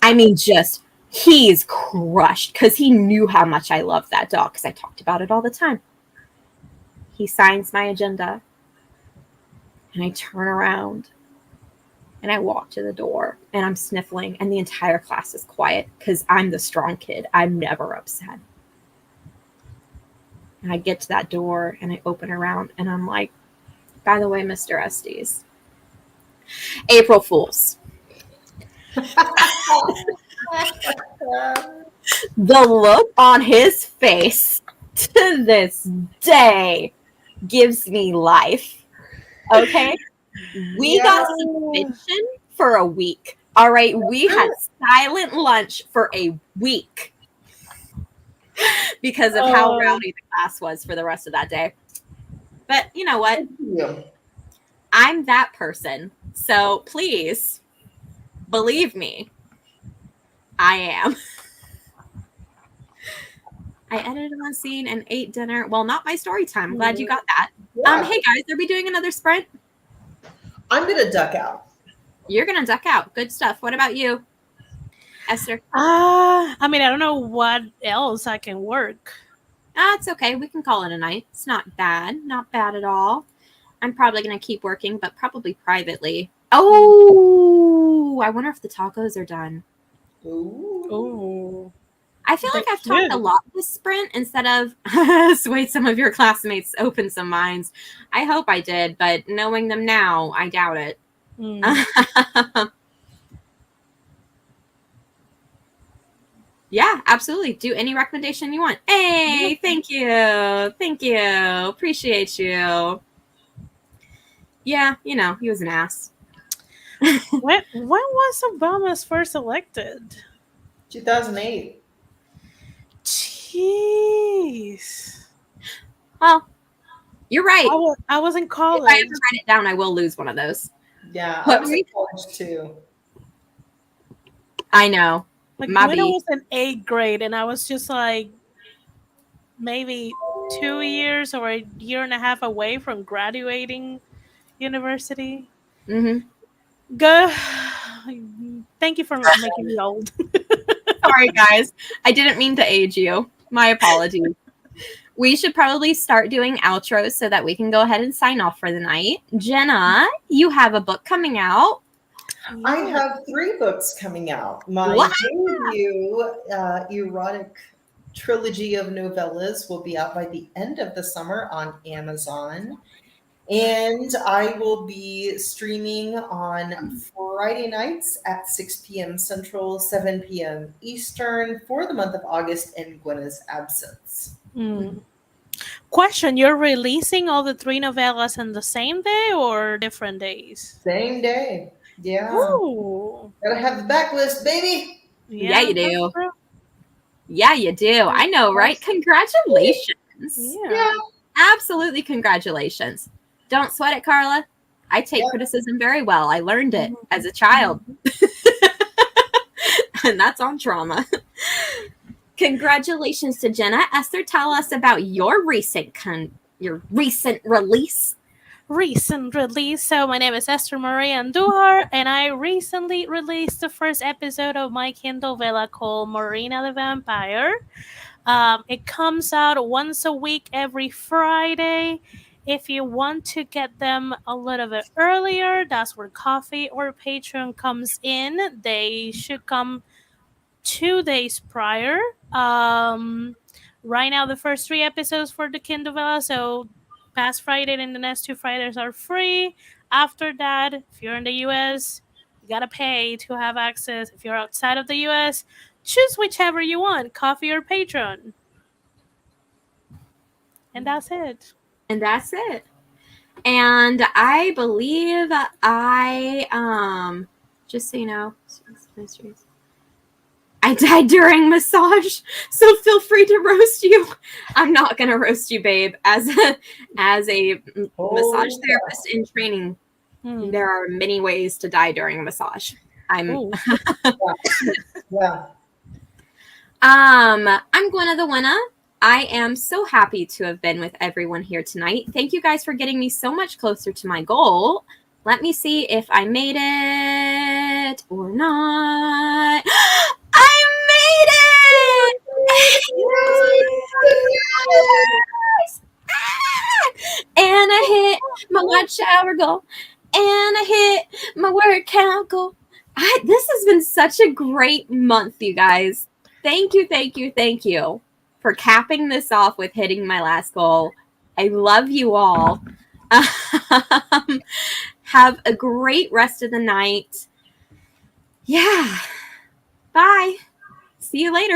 I mean, just, he's crushed because he knew how much I loved that dog because I talked about it all the time. He signs my agenda, and I turn around, and I walk to the door, and I'm sniffling, and the entire class is quiet because I'm the strong kid. I'm never upset. And I get to that door, and I open around, and I'm like, by the way, Mr. Estes, April Fools. The look on his face to this day gives me life. Okay? We got suspension for a week. All right? We had silent lunch for a week because of how rowdy the class was for the rest of that day. But you know what? I'm that person. So please believe me, I am. I edited one scene and ate dinner. Well, not my story time. I'm glad you got that. Yeah. Hey guys, are we doing another sprint? I'm gonna duck out. You're gonna duck out. Good stuff. What about you, Esther? I mean, I don't know what else I can work. It's okay. We can call it a night. It's not bad. Not bad at all. I'm probably gonna keep working, but probably privately. Oh, I wonder if the tacos are done. Ooh. I feel like I've talked a lot this sprint instead of swayed some of your classmates, open some minds. I hope I did, but knowing them now, I doubt it. Yeah, absolutely. Do any recommendation you want. Hey, thank you. Thank you. Appreciate you. Yeah, you know, he was an ass. When was Obama's first elected? 2008. Jeez. Well, you're right. I was in college. If I ever write it down, I will lose one of those. Yeah, I was in college too. I know. Like when I was in 8th grade, and I was just like maybe 2 years or a year and a half away from graduating university. Mm-hmm. Go. Thank you for making me old. Sorry, guys. I didn't mean to age you. My apologies. We should probably start doing outros so that we can go ahead and sign off for the night. Jenna, you have a book coming out. I have 3 books coming out. My debut erotic trilogy of novellas will be out by the end of the summer on Amazon. And I will be streaming on Friday nights at 6 p.m. Central, 7 p.m. Eastern for the month of August in Gwenna's absence. Question, you're releasing all the 3 novellas on the same day or different days? Same day. Yeah. Ooh. Gotta have the backlist, baby. Yeah, you do. Yeah, you do. I know, right? Congratulations. Yeah. Absolutely congratulations. Don't sweat it, Carla. I take criticism very well. I learned it as a child. And that's on trauma. Congratulations to Jenna. Esther, tell us about your recent release. Recent release. So my name is Esther Marie Andujar, and I recently released the first episode of my Kindle Vella called Marina the Vampire. It comes out once a week every Friday. If you want to get them a little bit earlier, that's where Coffee or Patreon comes in. They should come 2 days prior. Right now, the first 3 episodes for the Kindle Vella, so past Friday and the next 2 Fridays are free. After that, if you're in the US, you gotta pay to have access. If you're outside of the US, choose whichever you want, Coffee or Patreon. And that's it. And that's it. And I believe just so you know, I died during massage, so feel free to roast you. I'm not gonna roast you, babe. As a massage therapist in training, there are many ways to die during a massage. I'm Gwenna the Winna. I am so happy to have been with everyone here tonight. Thank you guys for getting me so much closer to my goal. Let me see if I made it or not. I made it! And I hit my watch hour goal. And I hit my word count goal. This has been such a great month, you guys. Thank you for capping this off with hitting my last goal. I love you all. Have a great rest of the night. Yeah. Bye. See you later.